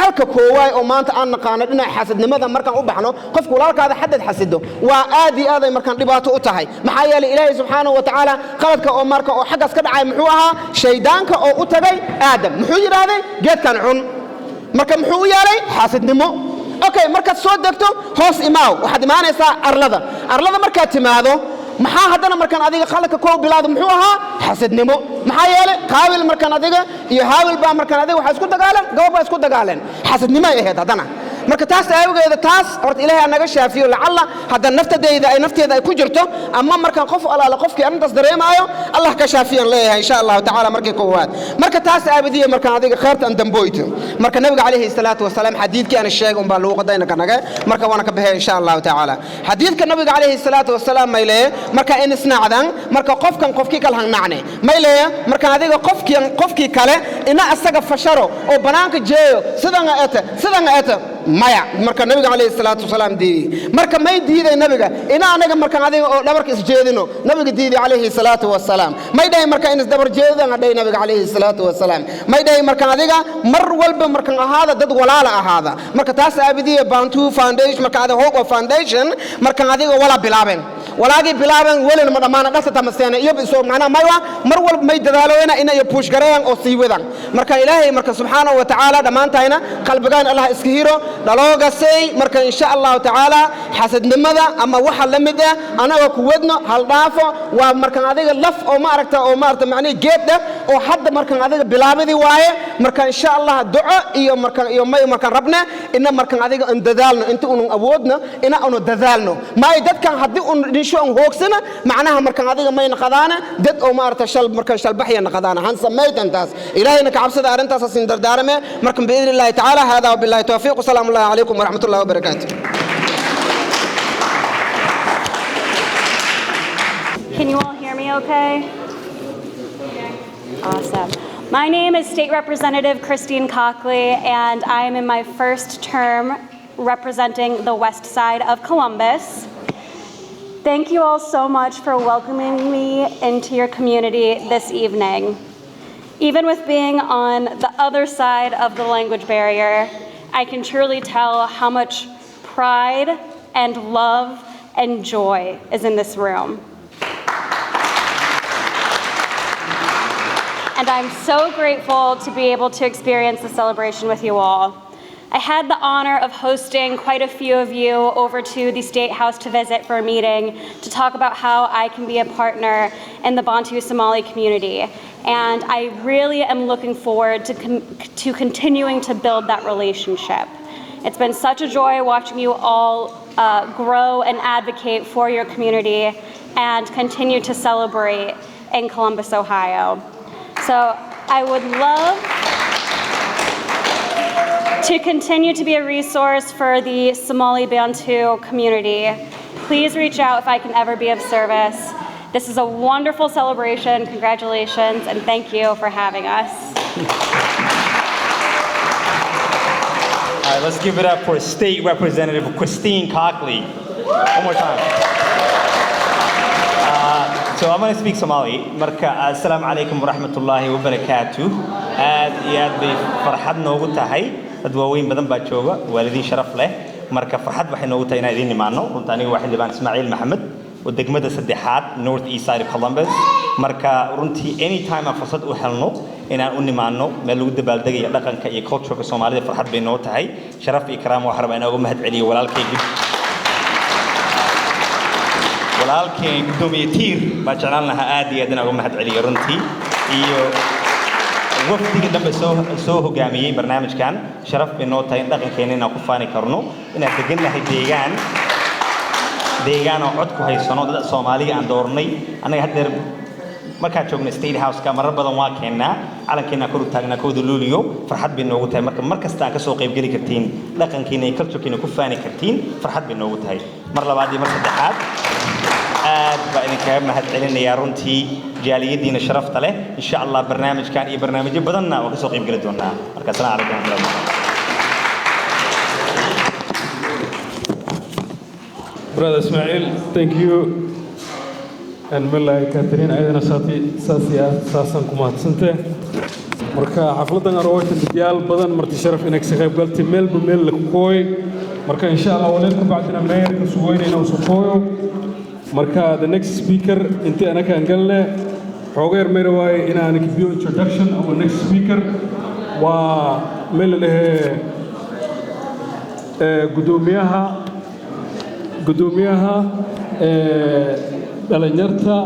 halka koowaay oo maanta aan naqaano dhinaca xaasidnimada markaan u baxno qofku walaalkaada xadad xasido waa aad iyo aad ay markaan dhibaato u tahay maxaa yeelay ilaahay subhanahu wa ta'ala qaladka oo marka oo xagaas ka dhacay muxuu ahaa shaydaanka oo u tagay aadam muxuu yiraahday geedkan cun marka muxuu yeelay xaasidnimo okay marka soo degto hoos imaaw waxaad imaanaysaa arlada marka timaado maxaa hadana markaan adiga khaladka koow bilaado muxuu ahaa xasidnimo maxaa yeelay qaabil markaan adiga iyo haabil baa markaan adiga waxa isku dagaalan gabadh baa isku dagaalan xasidnimo ay ahayd hadana marka taas ayawgeeda taas horta ilaahay anaga shaafiyo lacalla hadda naftadeeda ay nafteeda ay ku jirto ama markaan qof alaala qofkii arintaas dareemayo Allah ka shaafiyan leeyahay insha Allah ta'ala markii koowaad marka taas aabadiye markaan adiga khayrtan damboyto marka nabiga kaleeyhi salaatu wasalaam xadiidkii aan sheegay baa lagu qadayna kanaga marka waana ka baxay insha Allah ta'ala xadiidka nabiga kaleeyhi salaatu wasalaam mayle marka in isnaacdan marka qofkii kala hanacne mayle marka adiga qofkii kale ina asaga fasharo oo banaanka jeeyo sidanga eta maya marka nabiga kaleeyhi salaatu wasalaam diidi marka may diiday nabiga ina anaga marka adiga oo dhabarka is jeedino nabiga diidi kaleeyhi salaatu wasalaam may dhahay marka in is dabar jeedan dhahay nabiga kaleeyhi salaatu wasalaam may dhahay marka adiga mar walba marka ahaada dad walaala ahaada marka taas aabadiye Bantu Foundation marka adiga Hope of Foundation marka adiga wala bilaaben walaagii bilaaban welina ma dhammaana dhasata maseena iyo soo macnaha maywa mar walba may dadaalooyna inay push gareeyaan oo sii wadaan marka ilaahay marka subxaanahu wa tacaala dhammaantayna qalbigaan allah iska hiro dhaloogasay marka insha allahu tacaala xasadnimada ama waxa la mid ah anaga ku wadno hal dhaafo waa markan adiga laf oo maaragta macnaheedu geedda oo hadda markan adiga bilaabadii waaye marka insha allah duco iyo markan rabna ina markan adiga aan dadaalno inta uu awoodna ina aanu dadaalno maay dadkan hadii uu dhinsho aan hoogsana macnaha markan adiga may naqadaana dad oo maarta shal markan shal baxya naqadaana han sameeytantaas ilaahayna ka cabsada arintaas siin dardaarame markan biidnillahi taala hada wa billahi tawfiiq salaamu alaykum wa rahmatullahi wa barakatuh. Can you all hear me okay? Awesome. My name is State Representative Christine Cockley, and I am in my first term representing the west side of Columbus. Thank you all so much for welcoming me into your community this evening. Even with being on the other side of the language barrier, I can truly tell how much pride and love and joy is in this room. And I'm so grateful to be able to experience the celebration with you all. I had the honor of hosting quite a few of you over to the State House to visit for a meeting to talk about how I can be a partner in the Bantu Somali community. And I really am looking forward to continuing to build that relationship. It's been such a joy watching you all grow and advocate for your community and continue to celebrate in Columbus, Ohio. So I would love to continue to be a resource for the Somali Bantu community. Please reach out if I can ever be of service. This is a wonderful celebration. Congratulations, and thank you for having us. All right, let's give it up for State Representative Christine Cockley. One more time. So I'm going to speak Somali. Marka assalamu alaikum wa rahmatullahi wa barakatuh. Aad iyo aad bay farxad noogu tahay dad waaweyn badan baa jooga waalidiin sharaf leh marka farxad waxay noogu tahay inaan idin imaano runta aniga waa xildhibaan Ismaaciil Maxamed oo degmada saddexaad North East side of Columbus marka runtii anytime aan fursad u helno inaan u nimaano meel lagu dabaaldegayo dhaqanka iyo culture-ka Soomaalida farxad bay noo tahay sharaf iyo karaamo waxaan rabaa inaan uga mahadceliyo walaalkay gudoomiye tiir baa jeclaan lahaa aad iyo aad inaan uga mahadceliyo runtii iyo wafdiga dhanba soo hogaamiyey barnaamijkan sharaf bay noo tahay in dhaqankeena inaan ku faani karno inaan degannahay deegaan oo cod ku haysano dad Soomaaliga aan doornay anaga hadda markaan joognay State House-ka marar badan waa keenaa calankeena kor u taagnaa kooda luuliyo farxad bay noogu tahay marka markasta aan ka soo qayb gali kartiin dhaqankeena iyo culture-keena ku faani kartiin farxad bay noogu tahay mar labaad iyo mar saddexaad aad baa idinkaga mahadcelinayaa runtii jaaliyadiina sharafta leh insha Allah barnaamijkan iyo barnaamijyo badanna oo ka soo qayb gali doonaa marka assalaamu calaykum Brother Ismail, thank you. And Mela Catherine, ayadana saasan ku mahadsante. Marka xafladan arooyta diyaal badan marti sharaf inay ka qayb galtay meel la kooy. Marka insha Allah walaal bacdina meeyar ku suuweynayna oo soo kooyo. Marka the next speaker intii ana kan galne xogeer meero way inaan ka biyo introduction our next speaker waa meel gudoomiyaha dhalinyarta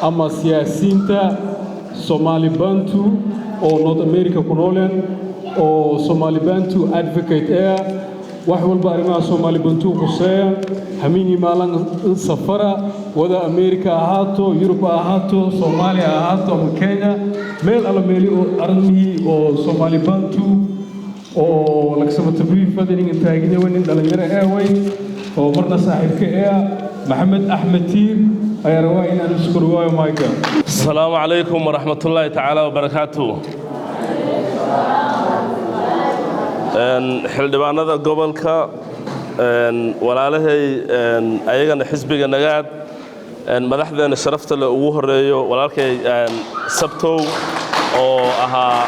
ama siyaasiyiinta Somali Bantu oo North America ku nooleen oo Somali Bantu advocate wax walba arrimaha Somali Bantu quseeya hamini maalan safara wada America ahaato Europe ahaato Soomaaliya ahaato ama Kenya meel alla meeli oo arrimihii oo Somali Bantu oo laga soo tabriif fadhiin taagina weyn dhalinyaro way oo marna saaxiibka Maxamed Axmed Tiir ayaa rabaa inaan isku dhawaayo Mike. Assalaamu calaykum wa rahmatullahi ta'ala wa barakatuh. xildhibaanada gobolka walaalahay ayagana xisbiga nagaad madaxdeena sharafta leh ugu horeeyo walaalkay Sabtow oo ahaa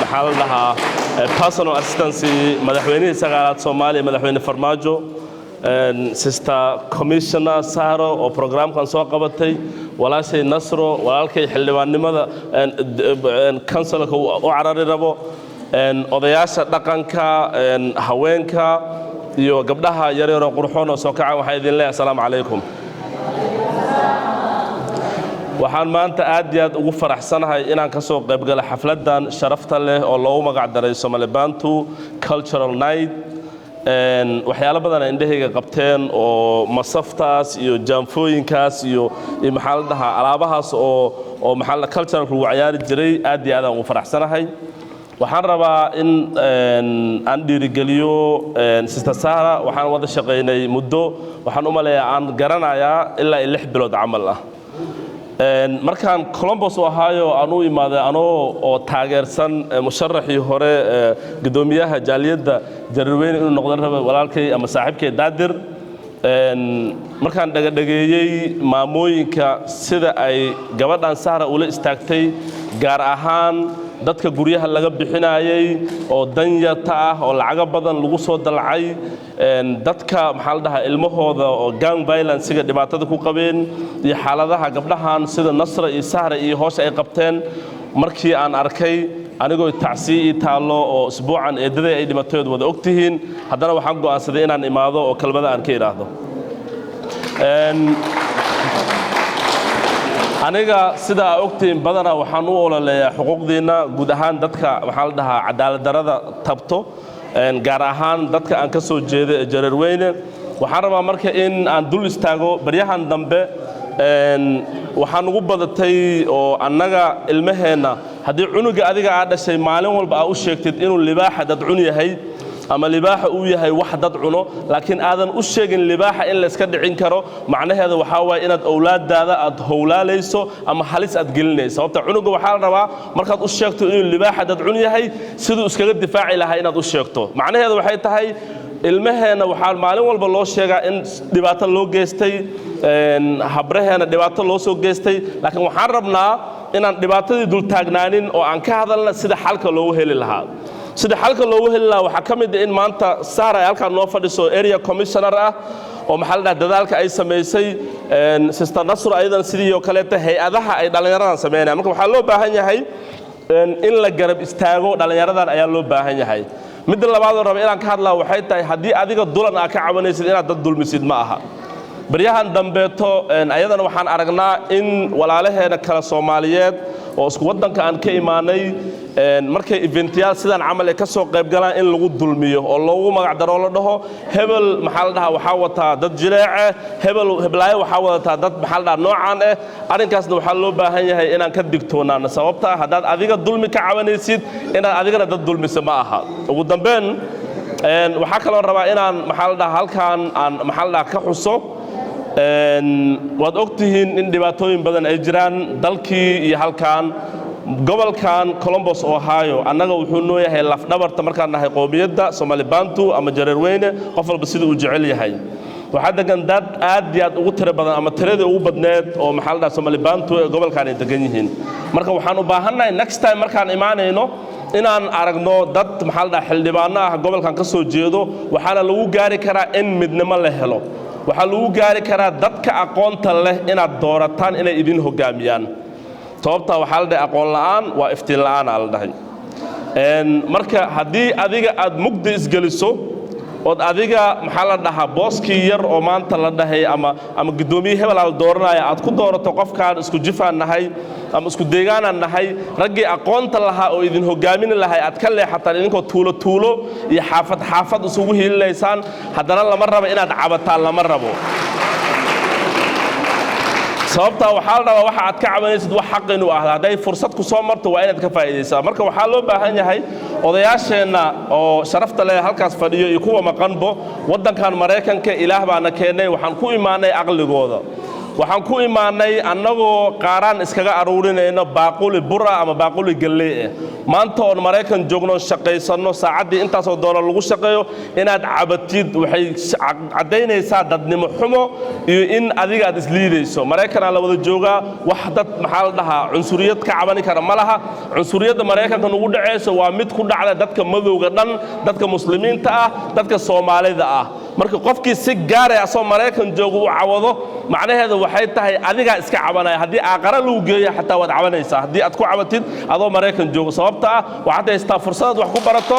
maxaa la dhahaa personal assistance madaxweynihii sagaalaad Soomaaliya madaxweyne Farmaajo sister commissioner Saro oo programkan soo qabatay walaashay Nasro walaalkay xildhibaannimada councilka u carari rabo odayaasha dhaqanka haweenka iyo gabdhaha yaryar oo qurxoon oo soo kaca waxaan idin leeyahay assalaamu calaykum waxaan maanta aad iyo aad ugu faraxsanahay inaan ka soo qayb galo xafladan sharafta leh oo loogu magac daray Somali Bantu Cultural Night waxyaalo badan indhahayga qabteen oo masaftaas iyo jaanfooyinkaas iyo maxaa la dhahaa alaabahaas oo maxaa la cultural lagu ciyaari jiray aad iyo aad aan ugu faraxsanahay waxaan rabaa in aan dhiirigeliyo sister Sara waxaan wada shaqeynay muddo waxaan u maleeyaa aan garanayaa ilaa 6 bilood camal ah markaan Columbus Ohio aan u imaaday oo taageersan musharaxii hore gudoomiyaha jaaliyadda Jarweyne inuu noqdo rabo walaalkay ama saaxiibkay Daadir markaan dhagadeeyay maamooyinka sida ay gabadhan Sara ula istaagtay gaar ahaan dadka guryaha laga bixinayay oo danyarta ah oo lacag badan lagu soo dalcay dadka maxaa la dhahaa ilmahooda oo gang violence-ga dhibaatada ku qabeen iyo xaaladaha gabdhahan sida Nasra iyo Sahra iyo hoos ay qabteen markii aan arkay anigoo tacsi taalo oo isbuucan eedaday ay dhimatooda wada ogtihiin haddana waxaan go'aansaday inaan imaado oo kalmada aan ka iraahdo aniga sida ogtiin badana waxaan u ololeeyaa xuquuqdeena guud ahaan dadka waxa la dhahaa cadaalad darada tabto gaar ahaan dadka aan ka soo jeedo Jarweyne waxaan rabaa marka in aan dul istaago baryahan dambe waxaan ugu badatay oo annaga ilmaheena haddii cunuga adiga aad dhashay maalin walba aad u sheegtid inuu libaaxa dad cun yahay ama libaaxa uu yahay wax dad cuno laakiin aadan u sheegin libaaxa in la iska dhicin karo macnaheedu waxa way inaad awlaadaada aad howlaalayso ama halis aad gelinayso sababta cunuga waxa la rabaa markaad u sheegto inuu libaaxa dad cun yahay sidoo iskaga difaaci lahaa inaad u sheegto macnaheedu waxay tahay ilmaheena waxa maalin walba loo sheegaa in dhibaato loo geystay habraheena dhibaato loo soo geystay laakiin waxaan rabnaa inaan dhibaatadii dul taagnaanin oo aan ka hadalna sida xalka loogu heli lahaa sida xalka loogu heli lahaa waxa ka mid ah in maanta Sara ay halka noo fadhiso area commissioner ah oo maxaa la dhahaa dadaalka ay sameysay sister Nasra aydan sidii oo kale hay'adaha ay dhalinyaradan sameeyaan marka waxa loo baahan yahay in la garab istaago dhalinyaradan ayaa loo baahan yahay mid labaad oo raba inaan ka hadlaa waxay tahay haddii adiga dulan aad ka cabanaysid inaad dad dulmisid ma aha baryahan dambeeto ayadana waxaan aragnaa in walaalaheena kala Soomaaliyeed oo isku wadanka aan ka imaanay markay eventyaal sidan camal ay ka soo qayb galaan in lagu dulmiyo oo loogu magac daro la dhaho hebel maxaa la dhahaa waxa wata dad jileece heblaayo waxa wata dad maxaa la dhahaa noocan arrinkaasna waxa loo baahan yahay inaan ka digtoonaano sababta hadaad adiga dulmi ka cabanaysid inaad adigana dad dulmisa ma aha ugu dambeyn waxa kale oo rabaa inaan maxaa la dhahaa halkaan aan maxaa la dhahaa ka xuso waad ogtihiin in dhibaatooyin badan ay jiraan dalkii iyo halkaan gobolkan Columbus Ohio annaga wuxuu noo yahay laf dhabarta markaan nahay qoomiyadda Somali Bantu ama Jarweyne qof walba sidoo uu jecel yahay waxa degan dad aad iyo aad ugu tiro badan ama tirada ugu badneed oo maxaa la dhahaa Somali Bantu ee gobolkan ay degan yihiin marka waxaan u baahanahay next time markaan imaanayno inaan aragno dad maxaa la dhahaa xildhibaano ah gobolkan ka soo jeedo waxaana lagu gaari karaa in midnimo la helo waxa lagu gaari karaa dadka aqoonta leh inaad doorataan inay idin hogaamiyaan sababta waxa la dhahay aqoon la'aan waa iftiin la'aan la dhahay marka haddii adiga aad mugdi isgeliso oo adiga maxaa la dhahaa booskii yar oo maanta la dhahay ama gudoomiye hebel la dooranaya aad ku doorato qofkaan isku jifaan nahay ama isku deegaanaan nahay raggii aqoonta lahaa oo idin hogaamin lahay aad ka leexataan idinkoo tuulo iyo xaafad isugu hiilaysaan haddana lama rabo inaad cabataan lama rabo sababta waxa la rabaa waxa aad ka cabanaysid wax xaq inuu ah haday fursad ku soo marto waa inaad ka faa'iideysaa marka waxa loo baahan yahay odayaasheena oo sharafta leh halkaas fadhiyo iyo kuwa maqanbo wadankan Mareykanka ilaah baana keenay waxaan ku imaanay aqligooda waxaan ku imaanay annagoo qaaraan iskaga aruurinayna baaquli bura ama baaquli galey maanta oo Mareykan joogno shaqeysano saacadii intaas oo doolar lagu shaqeeyo inaad cabatid waxay cadeynaysaa dadnimo xumo iyo in adiga aad isliidayso Mareykan la wada jooga wax dad maxaa la dhahaa cunsuriyad ka cabani kara malaha cunsuriyada Mareykanka ugu dhaceyso waa mid ku dhacda dadka madowga dhan dadka muslimiinta ah dadka Soomaalida ah marka qofkii si gaar ah asoo Mareykan joogo uu cawado macnaheedu waxay tahay adiga iska cabanaya haddii aqara lagu geeyo xataa waad cabanaysaa haddii aad ku cabatid adoo Mareykan joogo sababta ah waxaad haystaa fursad wax ku barato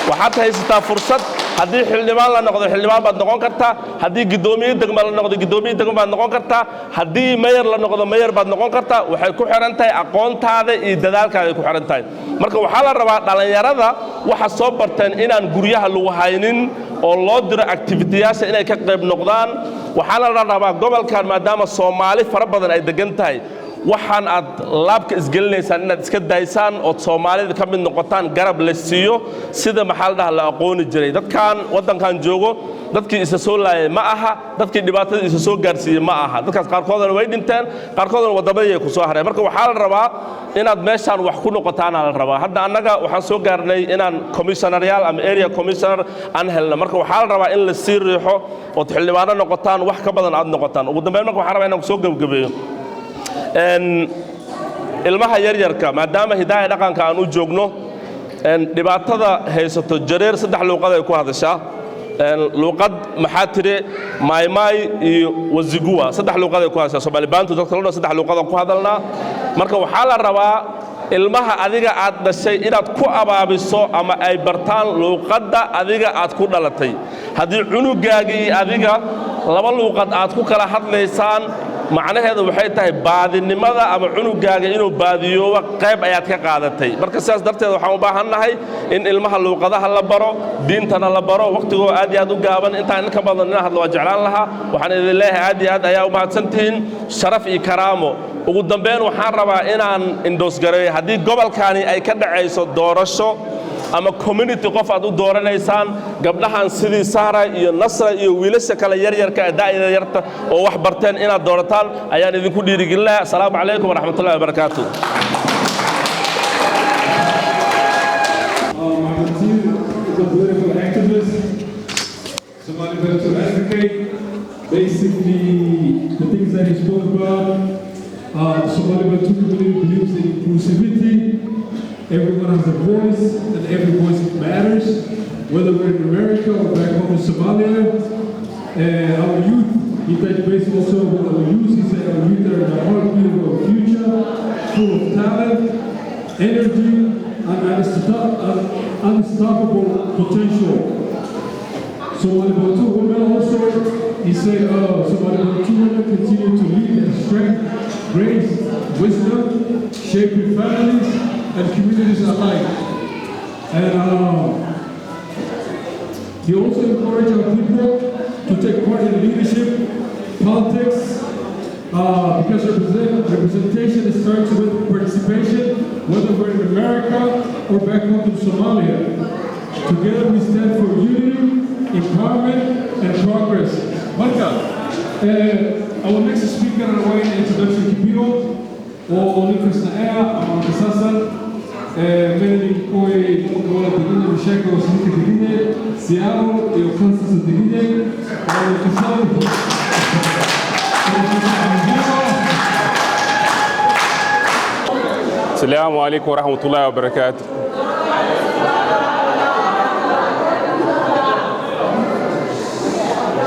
waxaad haystaa fursad haddii xildhibaan la noqdo xildhibaan baad noqon kartaa haddii gudoomiye degmo la noqdo gudoomiye degmo baad noqon kartaa haddii mayor la noqdo mayor baad noqon kartaa waxay ku xiran tahay aqoontaada iyo dadaalkaaga ku xiran tahay marka waxaa la rabaa dhalinyarada waxa soo barteen inaan guryaha lagu haynin oo loo diro activity-yaasha inay ka qayb noqdaan waxaa la rabaa gobolkan maadaama Soomaali fara badan ay degan tahay waxaan aad laabka isgelinaysaan inaad iska daysaan oo Soomaalida ka mid noqotaan garab la siiyo sida maxal dhaha la aqooni jiray dadkan wadankan joogo dadkii isa soo laayay ma aha dadkii dhibaatada isa soo gaarsiiyay ma aha dadkaas qaarkoodna way dhinteen qaarkoodna wadamada ku soo haray marka waxaa la rabaa inaad meeshaan wax ku noqotaan la rabaa hadda annaga waxaan soo gaarnay inaan commissioneryaal ama area commissioner aan helno marka waxaa la rabaa in la sii riixo oo xildhibaano noqotaan wax ka badan aad noqotaan ugu dambeyn marka waxaan rabaa inaan soo gabagabeeyo ilmaha yaryarka maadaama hidaaya dhaqanka aan u joogno dhibaatada haysato jareer saddex luuqad ay ku hadashaa luuqad maxaa tiri maymay iyo waziguwa saddex luuqad ay ku hadashaa Somali Bantu dadka loo saddex luuqad ku hadalnaa marka waxaa la rabaa ilmaha adiga aad dhashay inaad ku abaabiso ama ay bartaan luuqadda adiga aad ku dhalatay haddii cunugaagii adiga laba luuqad aad ku kala hadlaysaan macnaheedu waxay tahay baadinimada ama cunugaaga inuu baadiyooba qayb ayaad ka qaadatay marka sidaas darteed waxaan u baahannahay in ilmaha luuqadaha la baro diintana la baro waqtigoo aad iyo aad u gaaban intaan in ka badan inaan hadlo waa jeclaan lahaa waxaan idin leeyahay aad iyo aad ayaa u mahadsantihiin sharaf iyo karaamo ugu dambeyn waxaan rabaa inaan indhoosgareeyo haddii gobolkaani ay ka dhacayso doorasho ama community qof aad u dooranaysaan gabdhahan sidii Sahra iyo Nasra iyo wiilasha kale yaryarka daa'ida yarta oo wax barteen inaad doorataan ayaan idinku dhiirigelinayaa assalaamu calaykum waraxmatullaahi wabarakaatuh Somali Bantu advocate basically the things that he spoke about the Somali Bantu community believes in inclusivity. Everyone has a voice, and every voice matters, whether we're in America or back home in Somalia. Our youth, he touched base also with our youth. He said our youth are the heartbeat of our future, full of talent, energy, and unstoppable potential. Somali Bantu women also, he said Somali Bantu women continue to lead in strength, grace, wisdom, shaping families, and communities alike. And he also encouraged our people to take part in leadership, politics, because representation starts with participation, whether we're in America or back home in Somalia. Together we stand for unity, empowerment, and progress. Marka, our next speaker and our introduction Kibiro, or Nicholas Naea, our assassin, many koi wala digine mshaka wasika digine Seattle iyo Kansas digine kusau Assalamu alaikum wa rahmatullahi wa barakatuh.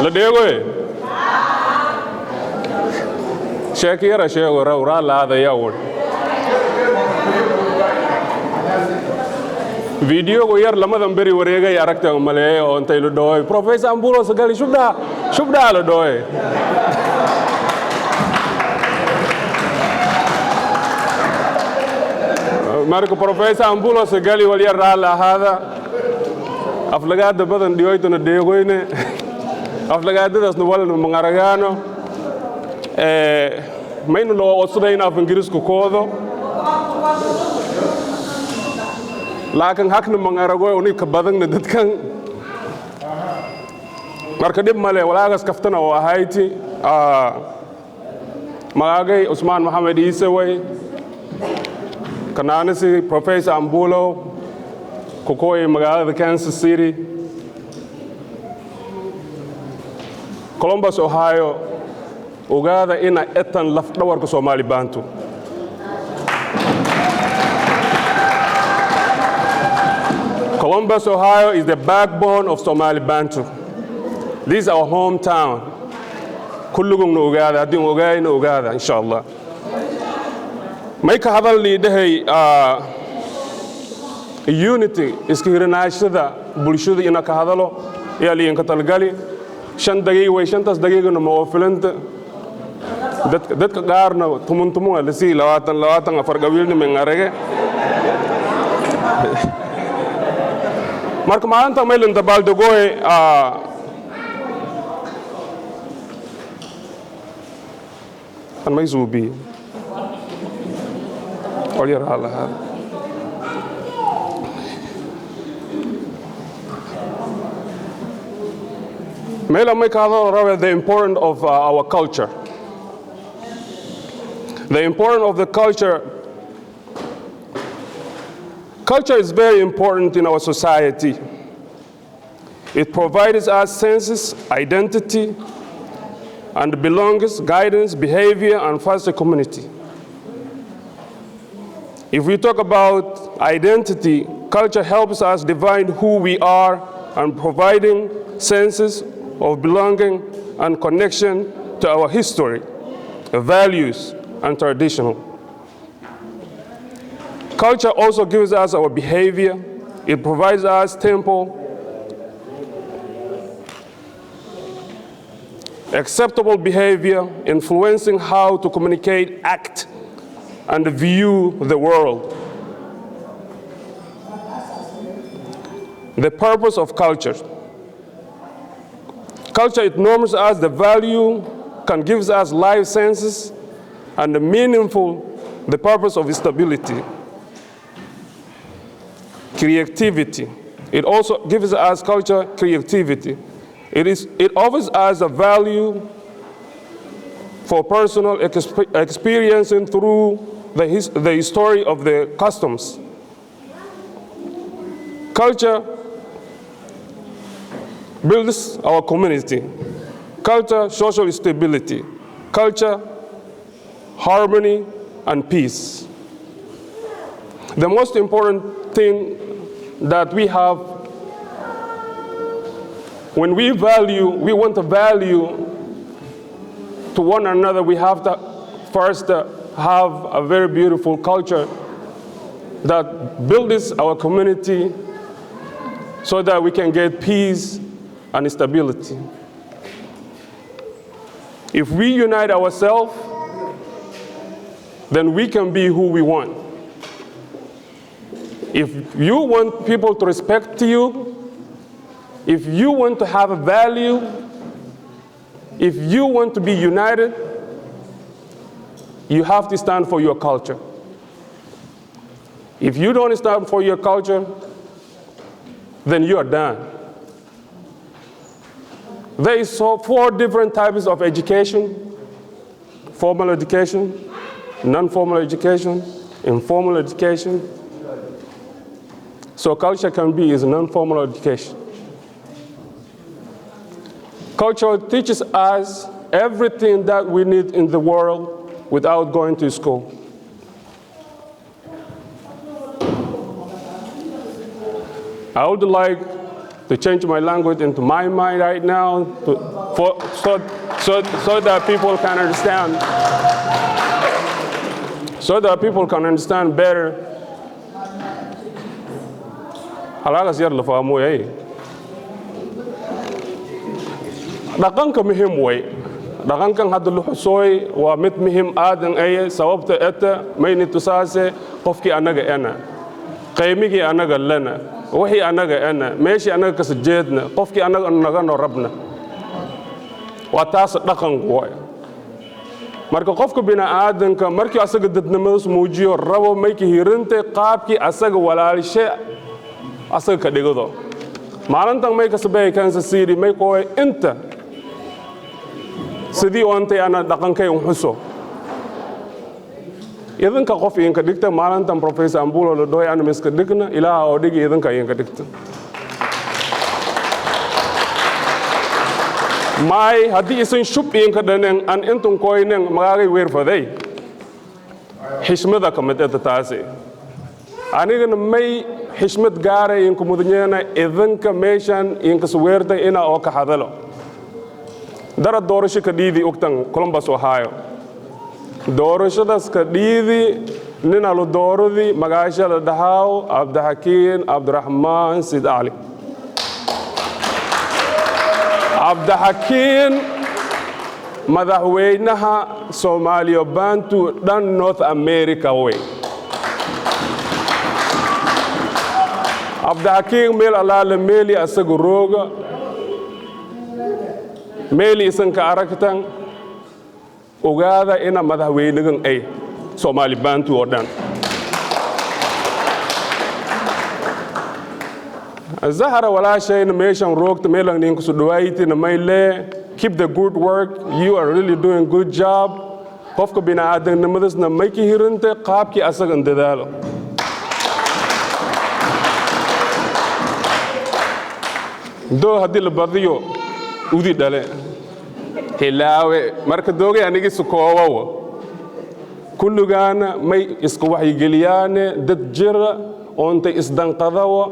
La dego Shakira shawara ura la da yawon video ko yar lamadan beri wareegay aragta maleeyo oo intay lu dhooy professor ambulo sagali shubda la dhooy marka professor ambulo sagali wal yar la hada aflagaada badan dhiyoytuna deegoyne aflagaadadaasna wal mangaragaano maynu loo codsadayna af ingiriisku koodo laakiin hakna mangaragoy unig ka badanna dadkan marka dhib male walaagas kaftana oo ahayti magaagay Usmaan Maxamed Iise way kanaanisi Professor Ambulo kukoy magaalada Kansas City Columbus Ohio ogaada ina etan laf dhawarka Somali Bantu Columbus, Ohio is the backbone of Somali Bantu. This is our hometown. كلكم نوجادا هدين وجاي نوجادا إن شاء الله. ما يكهذا اللي ده unity إسكيرناش هذا بولشود إنا كهذا له يالي إنك تلقالي 5 دقيقة و 5 دقيقة نموفلنت ده كقارنا تمون لسي لواتن أفرقابيلني من عرقة مارك ما أنت ميلن تبال دقوي أنا ما يزوبي أولي راه هذا ميلا make other the importance of our culture. The importance of the culture. Culture is very important in our society. It provides us senses, identity, and belongings, guidance, behavior, and foster community. If we talk about identity, culture helps us define who we are and providing senses of belonging and connection to our history, values, and tradition. Culture also gives us our behavior. It provides us tempo, acceptable behavior, influencing how to communicate, act, and view the world. The purpose of culture. Culture, it norms us the value, can give us life senses, and the the purpose of stability. Creativity. It also gives us culture creativity. It offers us a value for personal experiencing through the story of the customs. Culture builds our community. Culture, social stability. Culture, harmony, and peace. The most important thing that we have, when we want to value to one another, we have to first have a very beautiful culture that builds our community so that we can get peace and stability. If we unite ourselves, then we can be who we want. If you want people to respect you, if you want to have a value, if you want to be united, you have to stand for your culture. If you don't stand for your culture, then you are done. There is 4 different types of education: formal education, non-formal education, informal education. So culture can be is non-formal education. Culture teaches us everything that we need in the world without going to school. I would like to change my language into my mind right now so that people can understand. So that people can understand better. Halagas yar lafaamo yay. Dhaqanka muhiim way. Dhaqankan hadda la xusooy waa mid muhiim aadan ay sababta eta mayni tusaase qofkii anaga ana qaymigii anaga lana wixii anaga ana meeshii anaga ka sajeedna qofkii anaga naga no rabna waa taas dhaqanku way. Marka qofka bini'aadanka markii asaga dadnimadiis muujiyo rabo mayki hirinte qaabkii asaga walaalishe asaga ka dhigado maalintan may ka sabeey Kansas City may kooy inta sidii oontay ana dhaqankay xuso idinka qof idinka dhigta maalintan Professor Ambulo la dooy ana miska dhigna ilaaha oo dhigi idinka idinka dhigta may haddii isin shub idinka dhanen an intun kooynen magaagay weerfaday xishmada ka mid ah taasi anigana may xishmad gaaray in ku mudanyana idinka meeshan in ka sweertay ina oo ka hadalo dara doorasho ka dhiidi ogtan Columbus Ohio doorashadaas ka dhiidi nina lu dooradi magaashada dhahaw Abdixakiin Abdiraxmaan Sid Ali Abdixakiin madaxweynaha Somali Bantu dhan North America way Abdixakiin meel alaale meeli asagu rooga meeli isanka aragtan ogaada ina madaxweynagan ay Somali Bantu oo dhan Zahara walaashayna meeshan roogta meelan ninku soo dhawaaytina mayle keep the good work you are really doing good job qofka bini'aadamnimadasna may ka hiranta qaabkii asagan dadaalo doo haddii la badiyo udi dhale hilaawe marka doogay anigi sukoowawa kullugaana may isku waxyigeliyaane dad jira oontay isdanqadawa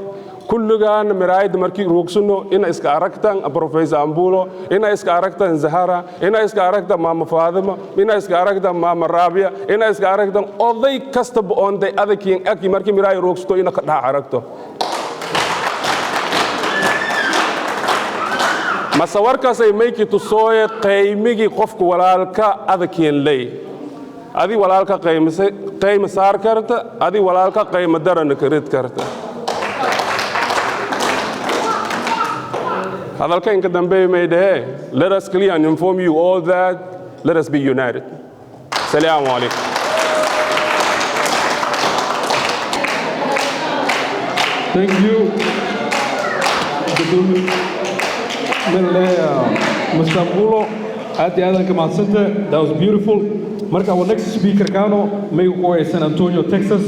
kullugaana miraayada markii ruugsano ina iska aragtan Professor Ambulo ina iska aragtan Zahara ina iska aragtan Mama Faadima ina iska aragtan Mama Rabia ina iska aragtan oday kasta oontay adakiin aki markii miraay ruugsto ina ka dhax aragto masawarkaas ay mayki tusooye qiimigii qofku walaalka adakiin lay adi walaalka qiimo saar karta adi walaalka qiimo daran ka rid karta hadalka inka dambe may dhahe let us clear and inform you all that let us be united assalamu alaikum Thank you Mr. Ambulo aad iyo aad ka mahadsanta that was beautiful marka our next speaker kaano may ku qoyay San Antonio Texas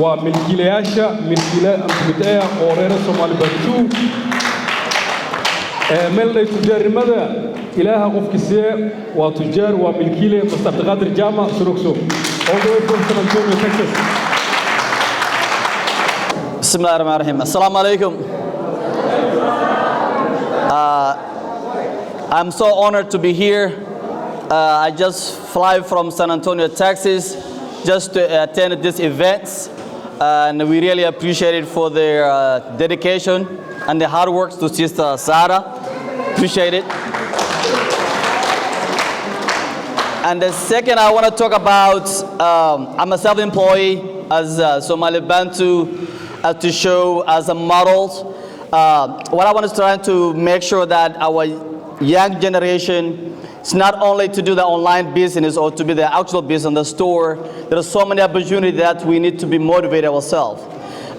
waa milkiilayaasha milkiilaha oo reer Somali Bantu meel ay tujaarimada ilaaha qofkiisa waa tujaar waa milkiile Mr. Abdiqaadir Jaama Surugso all the way from San Antonio Texas Bismillahir Rahmanir Rahim Assalamu alaikum I'm so honored to be here. I just fly from San Antonio, Texas, just to attend this event. And we really appreciate it for their dedication and the hard work to Sister Sarah. Appreciate it. And the second I want to talk about, I'm a self-employed as Somali Bantu to show as a model. What I want to try to make sure that our young generation is not only to do the online business or to be the actual business in the store. There are so many opportunities that we need to be motivated ourselves.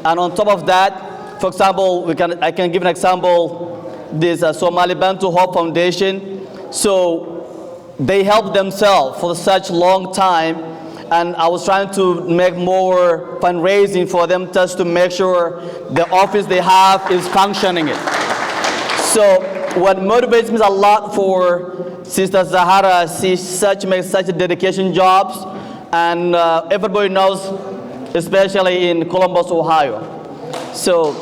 And on top of that, for example, I can give an example. This Somali Bantu Hope Foundation. So they help themselves for such long time. And I was trying to make more fundraising for them just to make sure the office they have is functioning. So what motivates me a lot for Sister Zahara, she makes such dedication jobs, and everybody knows, especially in Columbus, Ohio. So,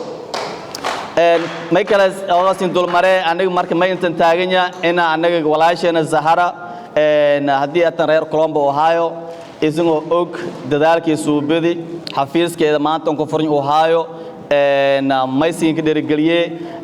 and Michaelas Augustin Dulmare, and Mark Maynton Taganya, and Anaga Walasha and Zahara, and Hadiat and Columbus, Ohio, is in Oak, the Darky Subidi, Hafiz, the Mountain California, Ohio. maysiinka dhiirigeliye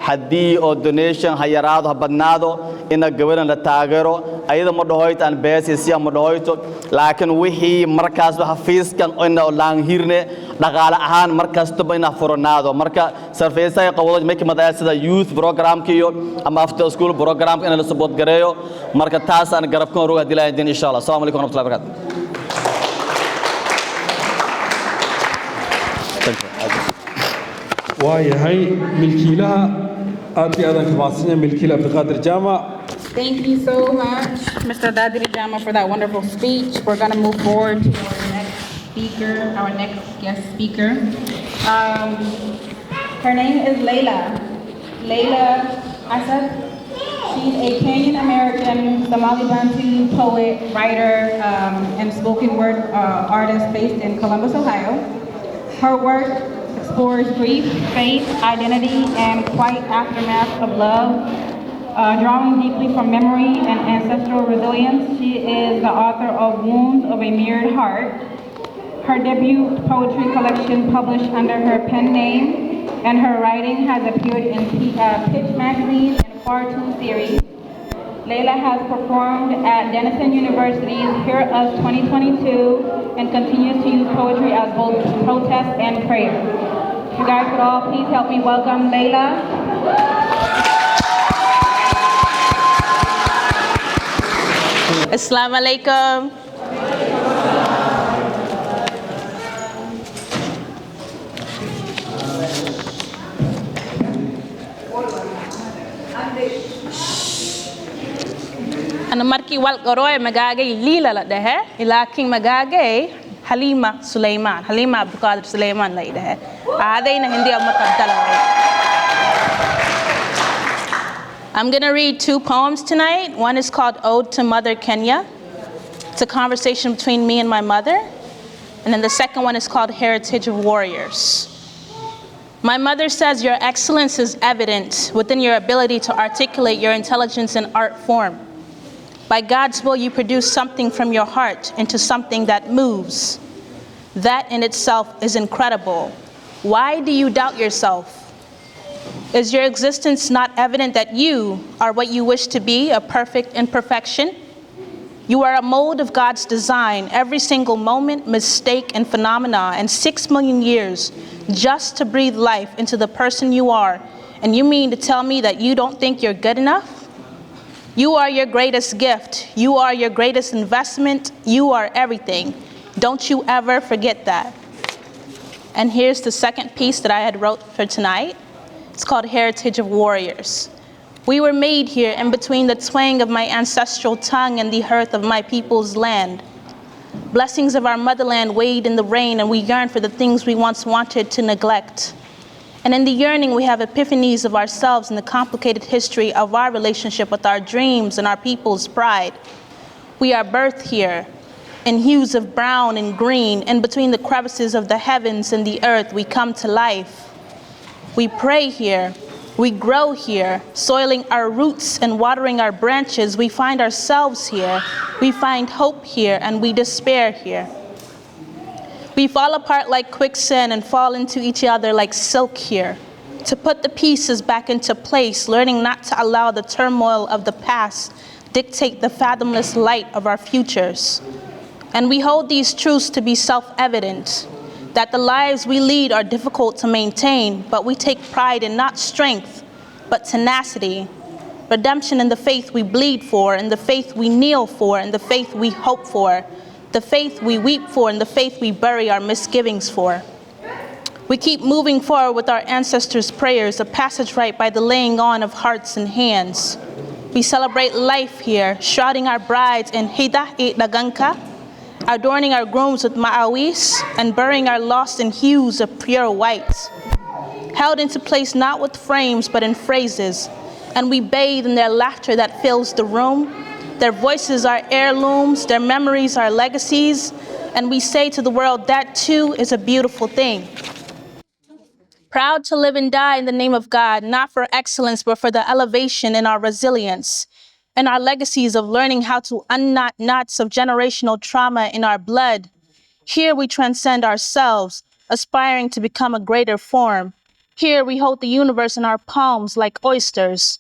haddii oo donation ha yaraado ha badnaado ina gabaran la taageero ayada ma dhahoyto aan beesisiya ma dhahoyto laakiin wixii markaasba xafiiskan ina laan hirne dhaqaale ahaan markaasba ina furanaado marka sarfeysay qowlad meek madaya sida youth programka iyo ama after school programka ina la support gareeyo marka taas aan garabkan ruga dilaayeen insha Allah assalamu alaykum wa rahmatullahi wa barakatuh waayahay milkiilaha aad iyo aadan ka mahadsanyahay milkiila Abdiqaadir Jaama Thank you so much, Mr. Dadiri Jama, for that wonderful speech. We're going to move forward to our next speaker, our next guest speaker. Her name is Layla. Layla Asad. She's a Kenyan-American Somali Bantu poet, writer, and spoken word artist based in Columbus, Ohio. Her work explores grief, faith, identity, and quiet aftermath of love. Drawing deeply from memory and ancestral resilience, she is the author of Wounds of a Mirrored Heart. Her debut poetry collection published under her pen name, and her writing has appeared in Pitch Magazine and Far Too series. Layla has performed at Denison University's Hear Us 2022 and continues to use poetry as both protest and prayer. If you guys could all please help me welcome Layla. Assalamu alaikum. Ana marki wal goroy magage lila la dehe ilakin magage Halima Sulaiman Halima Abdul Qadir Sulaiman la dehe aadayna hindi ummatan I'm going to read two poems tonight. One is called Ode to Mother Kenya. It's a conversation between me and my mother. And then the second one is called Heritage of Warriors. My mother says your excellence is evident within your ability to articulate your intelligence in art form. By God's will, you produce something from your heart into something that moves. That in itself is incredible. Why do you doubt yourself? Is your existence not evident that you are what you wish to be, a perfect imperfection? You are a mold of God's design, every single moment, mistake, and phenomena, and 6 million years just to breathe life into the person you are. And you mean to tell me that you don't think you're good enough? You are your greatest gift. You are your greatest investment. You are everything. Don't you ever forget that. And here's the second piece that I had wrote for tonight. It's called Heritage of Warriors. We were made here in between the twang of my ancestral tongue and the hearth of my people's land. Blessings of our motherland wade in the rain, and we yearn for the things we once wanted to neglect. And in the yearning, we have epiphanies of ourselves and the complicated history of our relationship with our dreams and our people's pride. We are birthed here in hues of brown and green, in between the crevices of the heavens and the earth, we come to life. We pray here, we grow here, soiling our roots and watering our branches. We find ourselves here, we find hope here, and we despair here. We fall apart like quicksand and fall into each other like silk here. To put the pieces back into place, learning not to allow the turmoil of the past dictate the fathomless light of our futures. And we hold these truths to be self-evident, that the lives we lead are difficult to maintain, but we take pride in not strength, but tenacity. Redemption in the faith we bleed for, in the faith we kneel for, in the faith we hope for, the faith we weep for, and the faith we bury our misgivings for. We keep moving forward with our ancestors' prayers, a passage right by the laying on of hearts and hands. We celebrate life here, shrouding our brides in hidah daganka, adorning our grooms with ma'awis, and burying our lost in hues of pure white. Held into place not with frames, but in phrases, and we bathe in their laughter that fills the room. Their voices are heirlooms, their memories are legacies, and we say to the world that too is a beautiful thing. Proud to live and die in the name of God, not for excellence, but for the elevation in our resilience, and our legacies of learning how to unknot knots of generational trauma in our blood. Here we transcend ourselves, aspiring to become a greater form. Here we hold the universe in our palms like oysters.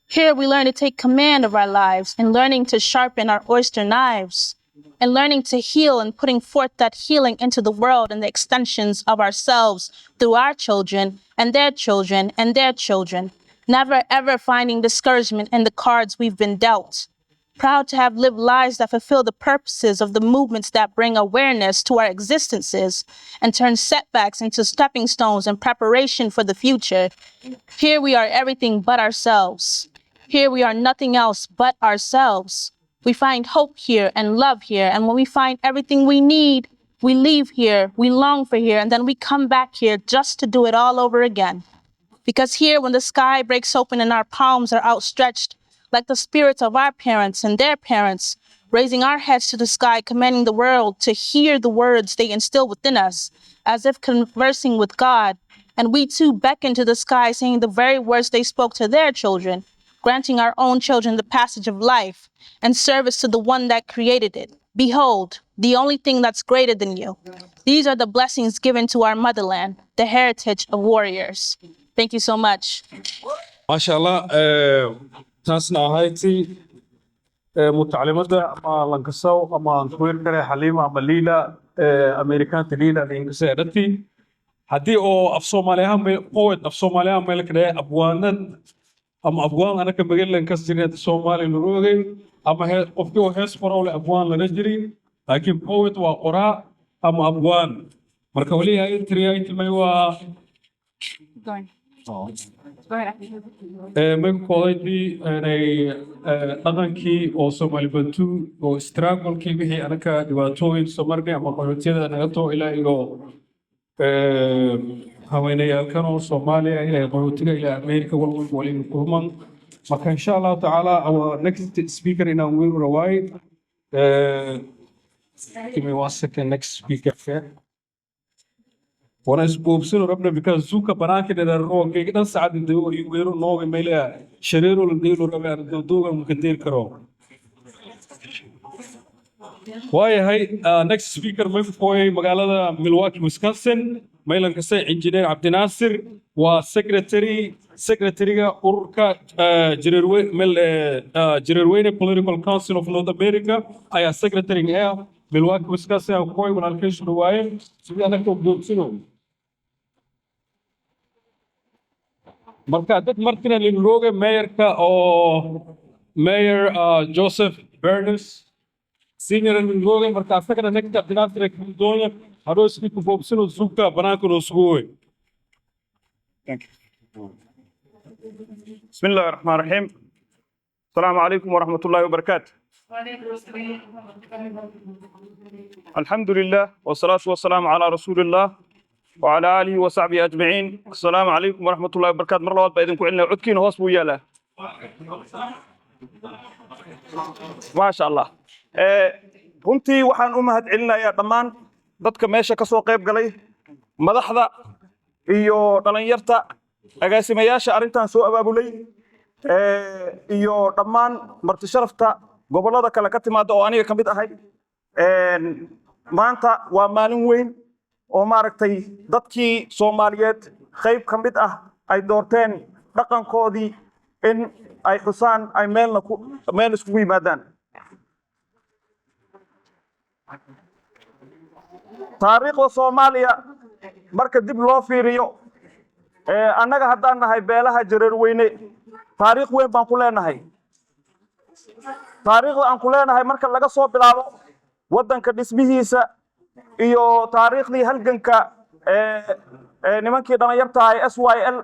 Here we learn to take command of our lives and learning to sharpen our oyster knives, and learning to heal and putting forth that healing into the world and the extensions of ourselves through our children and their children and their children. Never ever finding discouragement in the cards we've been dealt. Proud to have lived lives that fulfill the purposes of the movements that bring awareness to our existences and turn setbacks into stepping stones in preparation for the future. Here we are everything but ourselves. Here we are nothing else but ourselves. We find hope here and love here, and when we find everything we need, we leave here, we long for here, and then we come back here just to do it all over again. Because here, when the sky breaks open and our palms are outstretched, like the spirits of our parents and their parents, raising our heads to the sky, commanding the world to hear the words they instill within us, as if conversing with God, and we too beckon to the sky, saying the very words they spoke to their children. granting our own children the passage of life and service to the one that created it. Behold, the only thing that's greater than you. These are the blessings given to our motherland, the heritage of warriors. Thank you so much. MashaAllah, taasna ahayti mutacalimadda ama lankasaw ama kuwir kale Halima ama Liila Amerikaanta Liila linkasay dadkii haddii oo af Soomaaliyaha qowad af Soomaaliyaha meel kale abwaanad ama abwaan anaka magalan ka jirin Soomaali lurugay ama qofkii oo hees qorowle abwaan la jiri laakiin qowad waa qoraa ama abwaan marka wali ay tiriyay tilmay waa من قضيتي أنا أغنكي أو سومالي بنتو أو استراغل كي به أنا كدواتوين سمرني أما قلتي أنا أتو إلى إلو هويني كانوا سوماليا إلى قلتي إلى أمريكا والولين كومان ما كان إن شاء الله تعالى our next speaker in our رواي give me 1 second next speaker وانا اسبوبسنو ربنا بكاز زوكا بناكي ده الروق كده ساعد نديو يغيرو نوغ ميلا شريرو لديلو ربنا دوغا ممكن دير كرو واي هاي next speaker مفكوي مقالة ميلواكي ويسكنسن ميلان كسي انجينير عبد الناصر وسكرتريغا اوركا جيريروين political council of North America ايا سكرتريغ ايا ميلواكي ويسكنسن او كوي ونالكيش رواي سيدي انا كوبدوبسنو marka dad martina linroge mayorka oo mayor Joseph Bernes senior linroge marka asagana nekta dinastre kudonya haroski ku bobsino zuka bananko no sugoy بسم الله الرحمن الرحيم السلام عليكم ورحمة الله وبركاته الحمد لله والصلاة والسلام على رسول الله وعلى آله وصحبه أجمعين السلام عليكم ورحمة الله وبركاته مرة واحدة بإذن كلنا عدكين هوس وياله ما شاء الله runtii waxaan u mahadcelinayaa dhammaan dadka meesha ka soo qayb galay madaxda iyo dhalinyarta agaasimayaasha arrintan soo abaabulay iyo dhammaan marti sharafta gobollada kale ka timaada oo aniga ka mid ahay maanta waa maalin weyn oo maaragtay dadkii Soomaaliyeed qayb ka mid ah ay doorteen dhaqankoodii in ay xusaan ay meel isku yimaadaan taariikhda Soomaaliya marka dib loo fiiriyo annaga haddaan nahay beelaha Jareerweyne taariikh weyn baan ku leenahay taariikhda aan ku leenahay marka laga soo bilaabo waddanka dhismihiisa iyo taariikhdii halganka nimankii dhalinyarta ahay SYL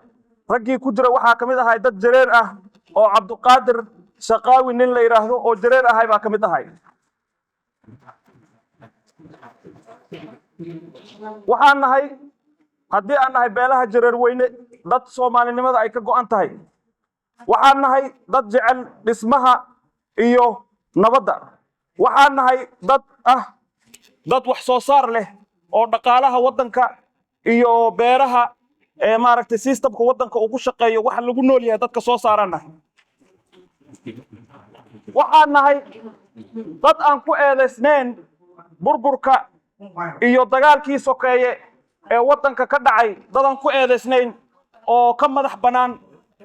raggii ku jira waxaa ka mid ahay dad jareer ah oo Cabdiqaadir Shaqaawi nin la yiraahdo oo jareer ahay baa ka mid ahay waxaan nahay haddii aan nahay beelaha Jareerweyne dad Soomaalinimada ay ka go'an tahay waxaan nahay dad jecel dhismaha iyo nabadda waxaan nahay dad wax soo saar leh oo dhaqaalaha waddanka iyo beeraha maaragtay systemka waddanka uu ku shaqeeyo waxa lagu nool yahay dadka soo saarana waxaan nahay dad aan ku eedeysnayn burburka iyo dagaalkii sokeeye ee waddanka ka dhacay dad aan ku eedeysnayn oo ka madax banaan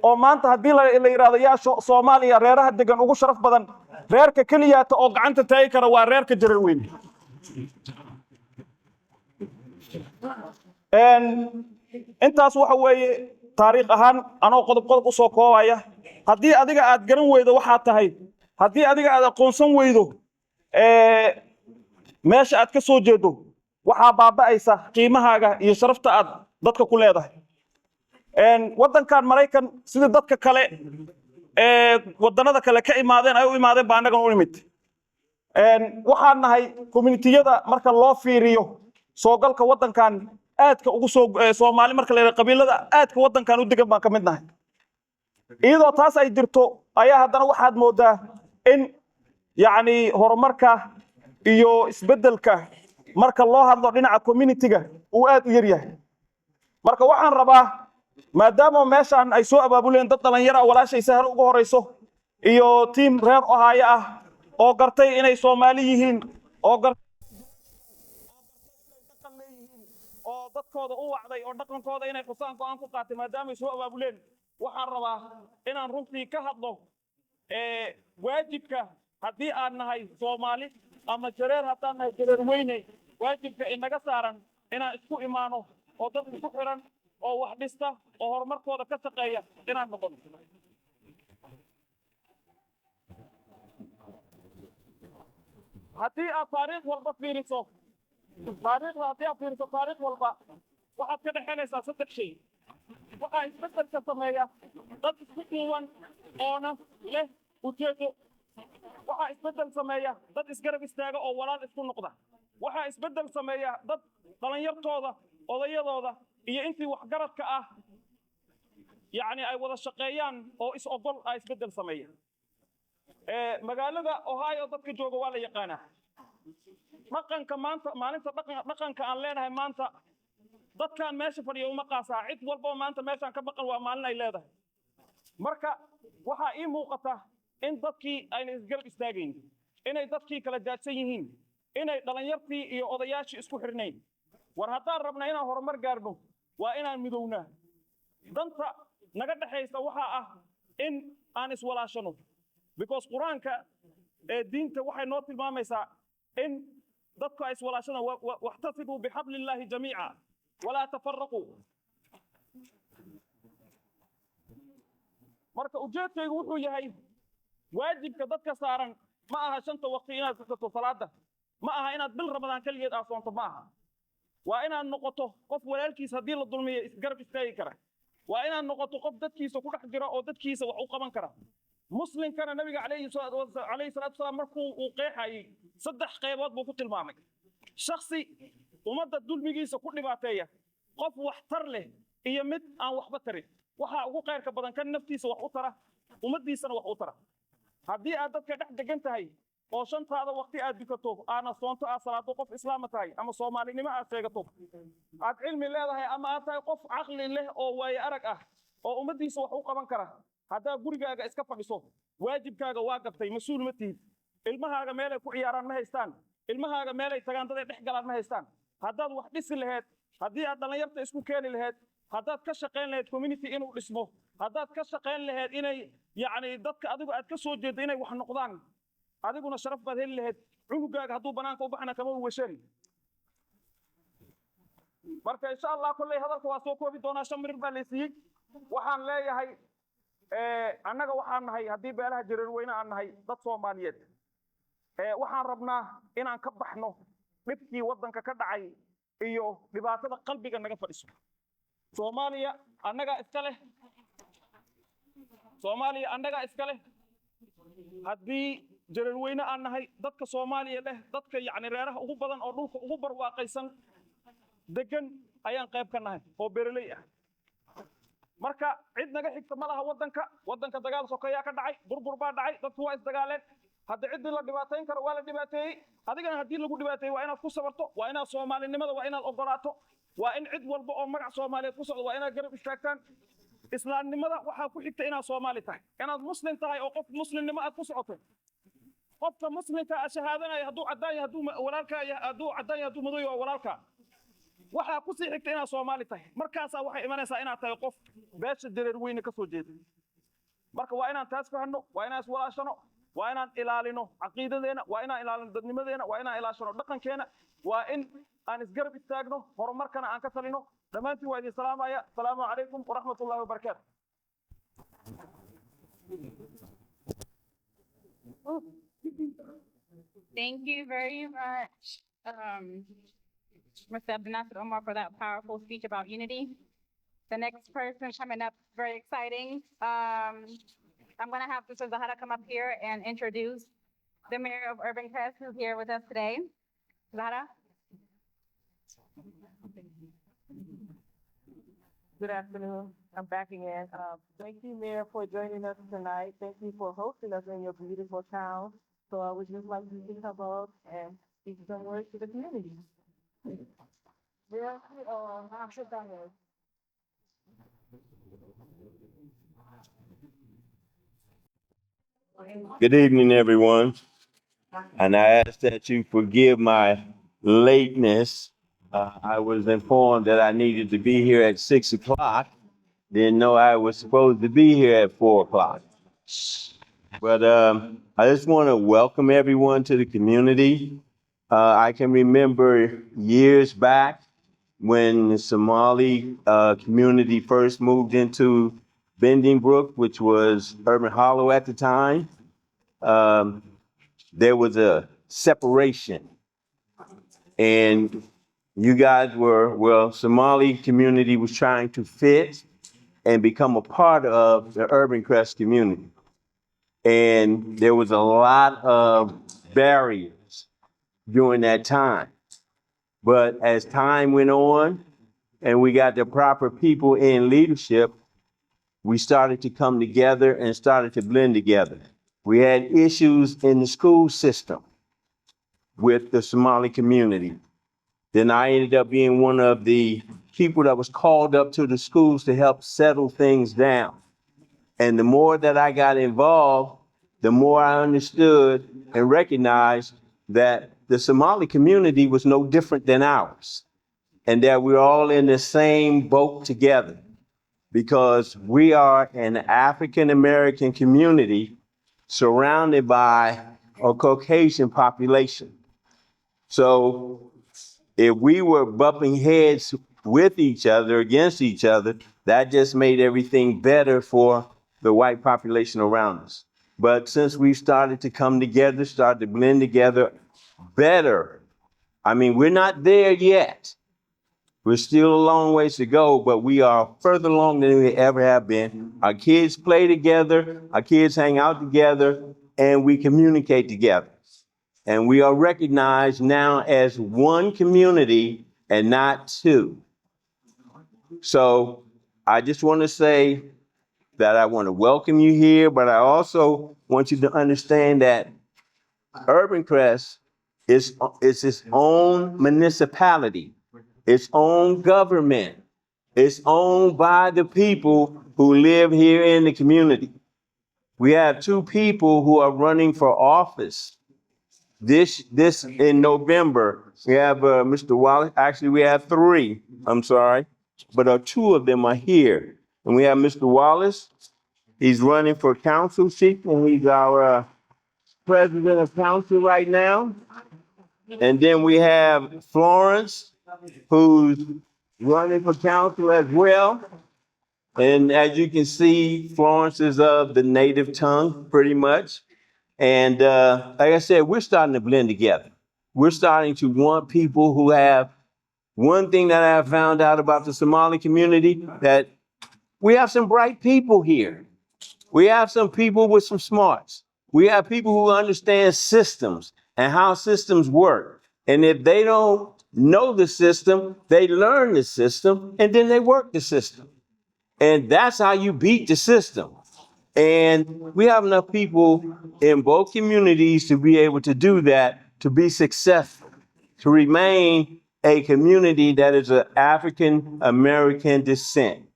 oo maanta haddii la yiraahdo yaa Soomaaliya reeraha degan ugu sharaf badan reerka kaliya oo gacanta taagi kara waa reerka Jareerweyne intaas waxa weeye taariikh ahaan anoo qodob u soo koobaya haddii adiga aad garan weydo waxa tahay haddii adiga aad aqoonsan weydo meesha aad ka soo jeedo waxa baaba'aysa qiimahaaga iyo sharafta aad dadka ku leedahay waddankan Mareykan sida dadka kale waddanada kale ka imaadeen ay u imaadeen baa anaga u nimid waxaan nahay community-yada marka loo fiiriyo soo galka waddankan aadka ugu soo Soomaali marka la yiraahdo qabiilada aadka waddankan u degan baan ka mid nahay iyadoo taas ay jirto ayaa haddana waxaad moodaa in yacni horumarka iyo isbeddelka marka loo hadlo dhinaca community-ga uu aad u yar yahay marka waxaan rabaa maadaama meeshaan ay soo abaabuleen dad dhalinyaro ah walaashay sahar ugu horeyso iyo tiim reer ohaayo ah oo gartay inay Soomaali yihiin oo oo dadkooda u wacday oo dhaqankooda inay xusaan go'aan ku qaatay maadaama ay soo abaabuleen waxaan rabaa inaan runtii ka hadlo waajibka haddii aan nahay Soomaali ama jareer haddaan nahay jareer weyne waajibka inaga saaran inaan isku imaano oo dad isku xiran oo wax dhista oo horumarkooda ka shaqeeya inaan noqono haddii aad taariikh walba fiiriso taariikh walba waxaad ka dhexeynaysaa saddex shay waxaa isbeddelka sameeya dad isku duuban oona leh ujeedo waxaa isbeddel sameeya dad isgarab istaaga oo walaal isku noqda waxaa isbeddel sameeya dad dhalinyartooda odayadooda iyo intii waxgaradka ah yacni ay wada shaqeeyaan oo is ogol ah isbeddel sameeya magaalada ohio dadka jooga waa la yaqaanaa dhaqanka maanta maalinta dhaqanka aan leenahay maanta dadkaan meesha fadhiya uma qaasaa cid walba maanta meeshaan ka maqan waa maalin ay leedahay marka waxaa ii muuqata in dadkii ayna isgarab istaagayn inay dadkii kala daadsan yihiin inay dhalinyartii iyo odayaashii isku xirnayn war haddaan rabna inaan horumar gaarno waa inaan midownaa danta naga dhexaysa waxaa ah in aan iswalaashano because quraanka diinta waxay noo tilmaamaysaa in dadku ay iswalaashana waxtasiduu bixablillahi jamiica walaa tafarraquu marka ujeedkaygu wuxuu yahay waajibka dadka saaran ma aha shanta waqti inaad tukato salaada ma aha inaad bil ramadaan kaligeed aad soonto ma aha waa inaad noqoto qof walaalkiis haddii la dulmiyo isgarab istaagi kara waa inaad noqoto qof dadkiisa ku dhex jira oo dadkiisa wax u qaban kara muslimkana nabiga calayhi salaatu wasalaam markuu uu qeexayay saddex qaybood buu ku tilmaamay shakhsi ummadda dulmigiisa ku dhibaateeya qof wax tar leh iyo mid aan waxba tarin waxaa ugu khayrka badan kan naftiisa wax u tara ummaddiisana wax u tara haddii aad dadka dhex degan tahay oo shantaada waqti aad dukato aana soonto aad salaado qof islaama tahay ama soomaalinimo aad sheegato aad cilmi leedahay ama aad tahay qof caqli leh oo waaye arag ah oo ummaddiisa wax u qaban kara haddaa gurigaaga iska fadhiso waajibkaaga waa gabtay mas-uul ma tihid ilmahaaga meelay ku ciyaaraan ma haystaan ilmahaaga meelay tagaan daday dhex galaan ma haystaan haddaad wax dhisi laheyd haddii aad dhalinyarta isku keeni laheyd haddaad ka shaqayn laheyd community inuu dhismo haddaad ka shaqayn laheyd inay yacni dadka adigu aad ka soo jeedo inay wax noqdaan adiguna sharaf baad heli laheyd cunugaaga hadduu banaanka u baxna kama washani marka insha allah kolley hadalka waa soo koobi doonaa 5 mirir baa laysiiyey waxaan leeyahay annaga waxaan nahay haddii beelaha jareer weyne aan nahay dad Soomaaliyeed waxaan rabnaa inaan ka baxno dhibkii waddanka ka dhacay iyo dhibaatada qalbiga naga fadhiso Soomaaliya annaga iska leh haddii jareer weyne aan nahay dadka Soomaaliya leh dadka yacni reeraha ugu badan oo dhulka ugu barwaaqaysan degan ayaan qayb ka nahay oo beeraley ah marka cid naga xigta ma laha waddanka dagaal sokeeyaa ka dhacay burbur baa dhacay dadku waa isdagaaleen hadda ciddii la dhibaateyn karo waa la dhibaateeyey adigana haddii lagu dhibaateeyey waa inaad ku sabarto waa inaad soomaalinimada waa inaad ogolaato waa in cid walba oo magac Soomaaliyeed ku socdo waa inaad garab istaagtaan islaamnimada waxaa ku xigta inaad Soomaali tahay inaad muslim tahay oo qof muslimnimo aad ku socoto qofka muslimka ah shahaadanaya hadduu caddaan yahay hadduu walaalka yahay hadduu caddaan yahay hadduu madow yahay waa walaalka waxaa ku sii xigta inaad Soomaali tahay markaasaa waxay imanaysaa inaad tahay qof beesha jareer weyne ka soo jeeda marka waa inaan taas fahanno waa inaan iswalaashano waa inaan ilaalino caqiidadeena waa inaan ilaalino dadnimadeena waa inaan ilaashano dhaqankeena waa in aan isgarab istaagno horumarkana aan ka talino dhammaantiin waa idin salaamaya asalaamu calaykum waraxmatullaahi wabarakaatu Thank you very much, Mr. Abdinasir Omar, for that powerful speech about unity. The next person coming up, very exciting. I'm going to have Sister Zahara come up here and introduce the mayor of Urban Crest, who's here with us today. Zahara? Good afternoon. I'm back again. Thank you, Mayor, for joining us tonight. Thank you for hosting us in your beautiful town. So I would just like you to come up and speak some words to the community. Yeah, I'll sit down here. Good evening, everyone. And I ask that you forgive my lateness. I was informed that I needed to be here at 6 o'clock. Didn't know I was supposed to be here at 4 o'clock. But I just want to welcome everyone to the community. I can remember years back when the Somali community first moved into Bending Brook, which was Urban Hollow at the time. There was a separation, and you guys were, Somali community was trying to fit and become a part of the Urban Crest community. And there was a lot of barriers during that time. But as time went on and we got the proper people in leadership, we started to come together and started to blend together. We had issues in the school system with the Somali community. Then I ended up being one of the people that was called up to the schools to help settle things down. And the more that I got involved, the more I understood and recognized that the Somali community was no different than ours, and that we're all in the same boat together, because we are an African American community surrounded by a Caucasian population. So if we were bumping heads with each other, against each other, that just made everything better for the white population around us. But since we started to come together, started to blend together better, I mean, we're not there yet. We're still a long ways to go, but we are further along than we ever have been. Our kids play together, our kids hang out together, and we communicate together. And we are recognized now as one community and not two. So I just want to say that I want to welcome you here, but I also want you to understand that Urban Crest is its own municipality, its own government. It's owned by the people who live here in the community. We have two people who are running for office. This in November, we have Mr. Wallace. Actually, we have three. I'm sorry, but two of them are here. And we have Mr. Wallace. He's running for council seat, and he's our president of council right now. And then we have Florence, who's running for council as well. And as you can see, Florence is of the native tongue, pretty much. And like I said, we're starting to blend together. We're starting to want people who have one thing that I have found out about the Somali community, that we have some bright people here. We have some people with some smarts. We have people who understand systems and how systems work. And if they don't know the system, they learn the system and then they work the system. And that's how you beat the system. And we have enough people in both communities to be able to do that, to be successful, to remain a community that is of African American descent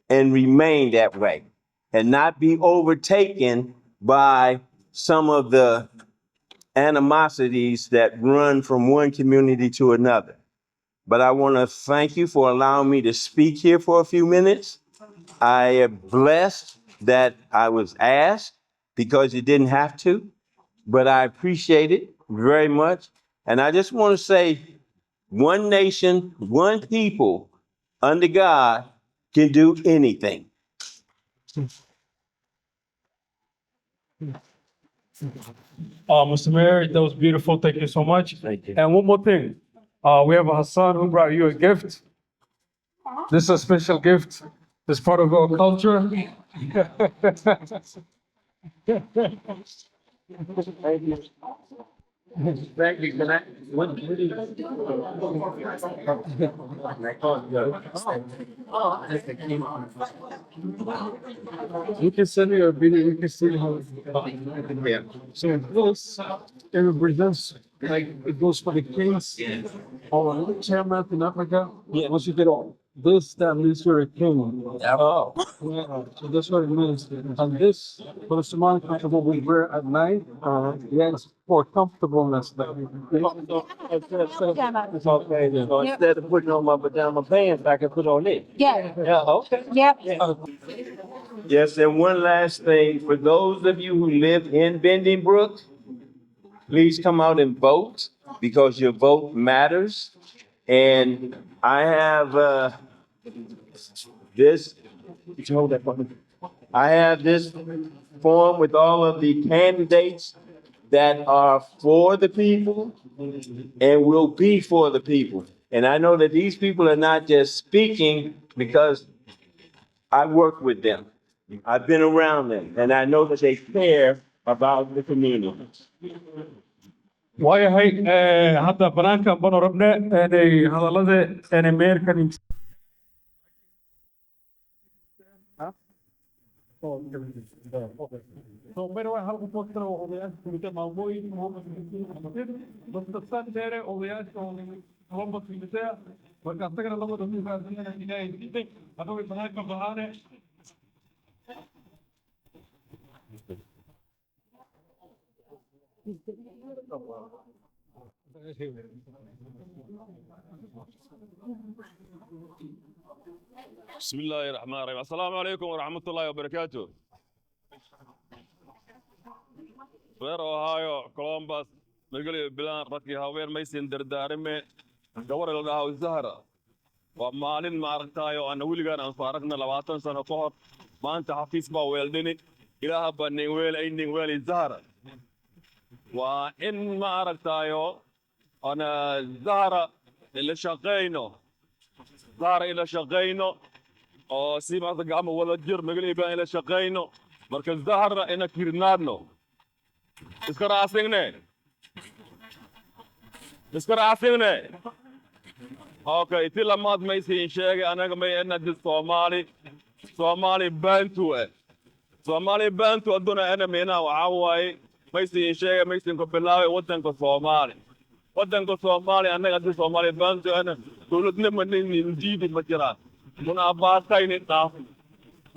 and remain that way and not be overtaken by some of the animosities that run from one community to another. But I want to thank you for allowing me to speak here for a few minutes. I am blessed that I was asked, because you didn't have to, but I appreciate it very much. And I just want to say, one nation, one people under God can do anything. Mr. Mayor, that was beautiful. Thank you so much. Thank you. And one more thing. We have a Hassan who brought you a gift. This is a special gift. It's part of our culture. Thank you. Thank you. Can I? What do you? You can send me a video. You can see how. Yeah. So this it represents, like, it goes for the kings or chairman in Africa. Yeah. Once you get all. This that means you're a king. Oh. Yeah, so that's what it means. And this, for the Somali country, what we wear at night, yes, for comfortableness. It's okay. So instead of putting on my pajama pants, I can put on it. Yeah. Yeah, okay. Yep. Yes, and one last thing, for those of you who live in Bending Brook, please come out and vote because your vote matters. And I have this, could you hold that for me? I have this form with all of the candidates that are for the people and will be for the people. And I know that these people are not just speaking because I work with them. I've been around them and I know that they care about the community. waayahay hadda banaankan banu rabne inay hadallada inay meerkan So, pero hal qofood kale oo odayaasha kumite maamooyin bastasaan dheere odayaasha oo Columbus kumite marka asagana labada mukaasina ilaahay diiday hadaba banaanka bahaane بسم الله الرحمن الرحيم السلام عليكم ورحمة الله وبركاته reer ohio columbus magaalada bilaan ragkii haween maysin dardaarime gabar la dhaho zahra waa maalin maaragtaayo ana weligaan aan soo aragna 20 sano ka hor maanta xafiis baa weeldhini ilaaha baa nin weel ay nin weeli zahra waa in maaragtaayo ana zahra ila shaqeyno oo si maanta gacmo wada jir magaalada baan ila shaqeyno marka zahra ina kirnaadno iska raasingne okay ti lamaad maysiin sheegay anaga may anadi Somali Bantu Somali Bantu aduna ana meena waxaa waaye maysiin sheegay maysiin ku bilaabay wadanka Somali anaga di Somali Bantu ana dowladnimo nin diidi ma jiraan muna abaatayni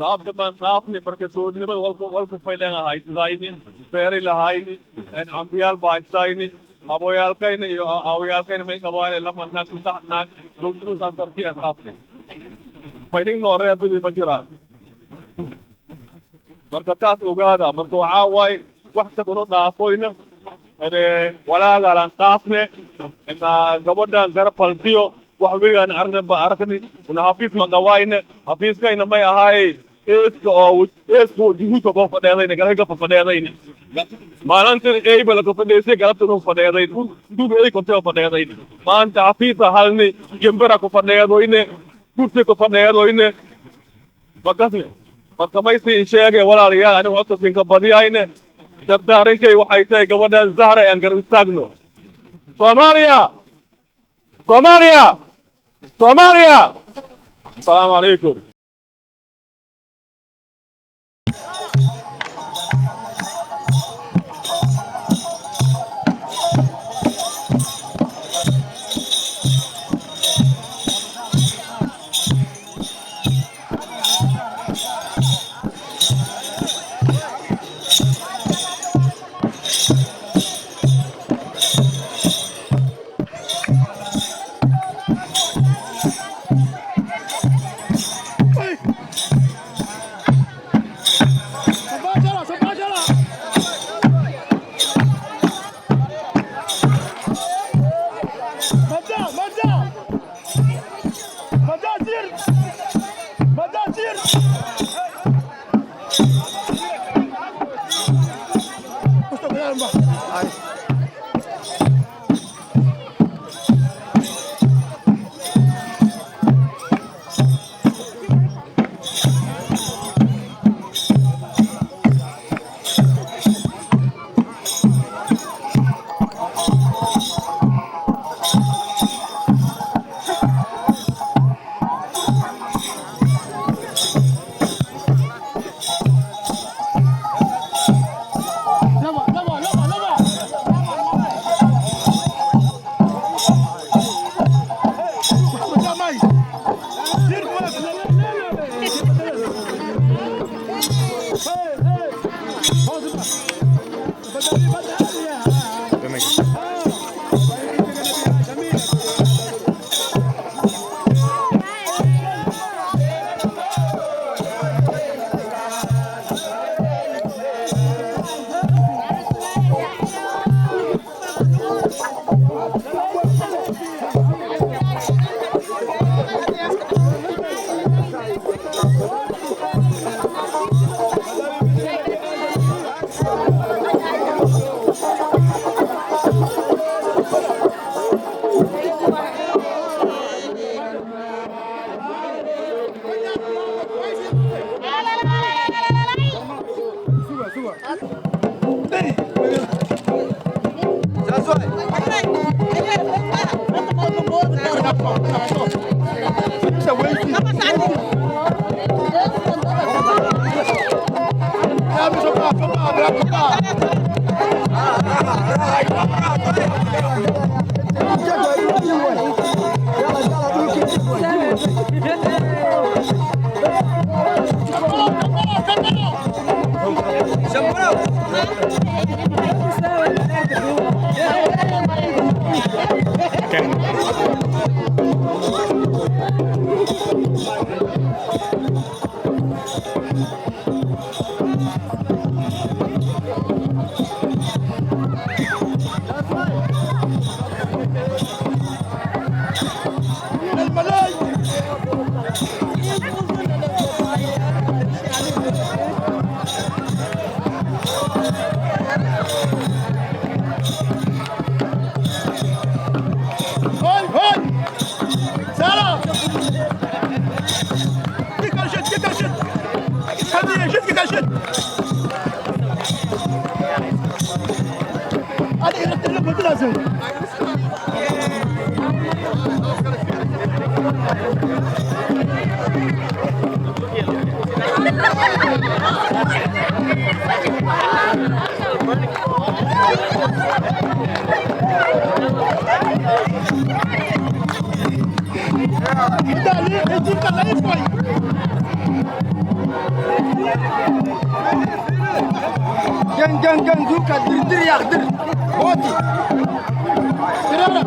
Saabta baan saafni marka dowladnimada walku fayleena haysadayni beeri lahayni en ambiyaal baaytayni aboyaalkayna iyo awyaalkayna may qabaayeen lama naag saddex naag dowladnimada saasarkiya saafni faydin nooree bidi ma jiraan marka taas ogaada marka waxaa waaye wax taguno dhaafoyna walaagaan qaafne gabadhan garapaltiyo wax weligaan arkani una xafiis ma qawaayne xafiiskayna may ahaay eeska juhuudka koo fadheedayna galka fadheedayna maalintan eybala ka fadheysay galabtan u fadheedayn duub ey kontee fadheedayn maanta xafiisa halni gembera ku fadheedoyne kursi ku fadheedoyne makasne marka maysiin sheegay walaalayaal anigu codkasinka badiyayne dardaarinkay waxay tahay gabadhan zahra aan garab istaagno Somalia السلام عليكم Gang, zuka, dir, ya, dir. Oti. Dirara,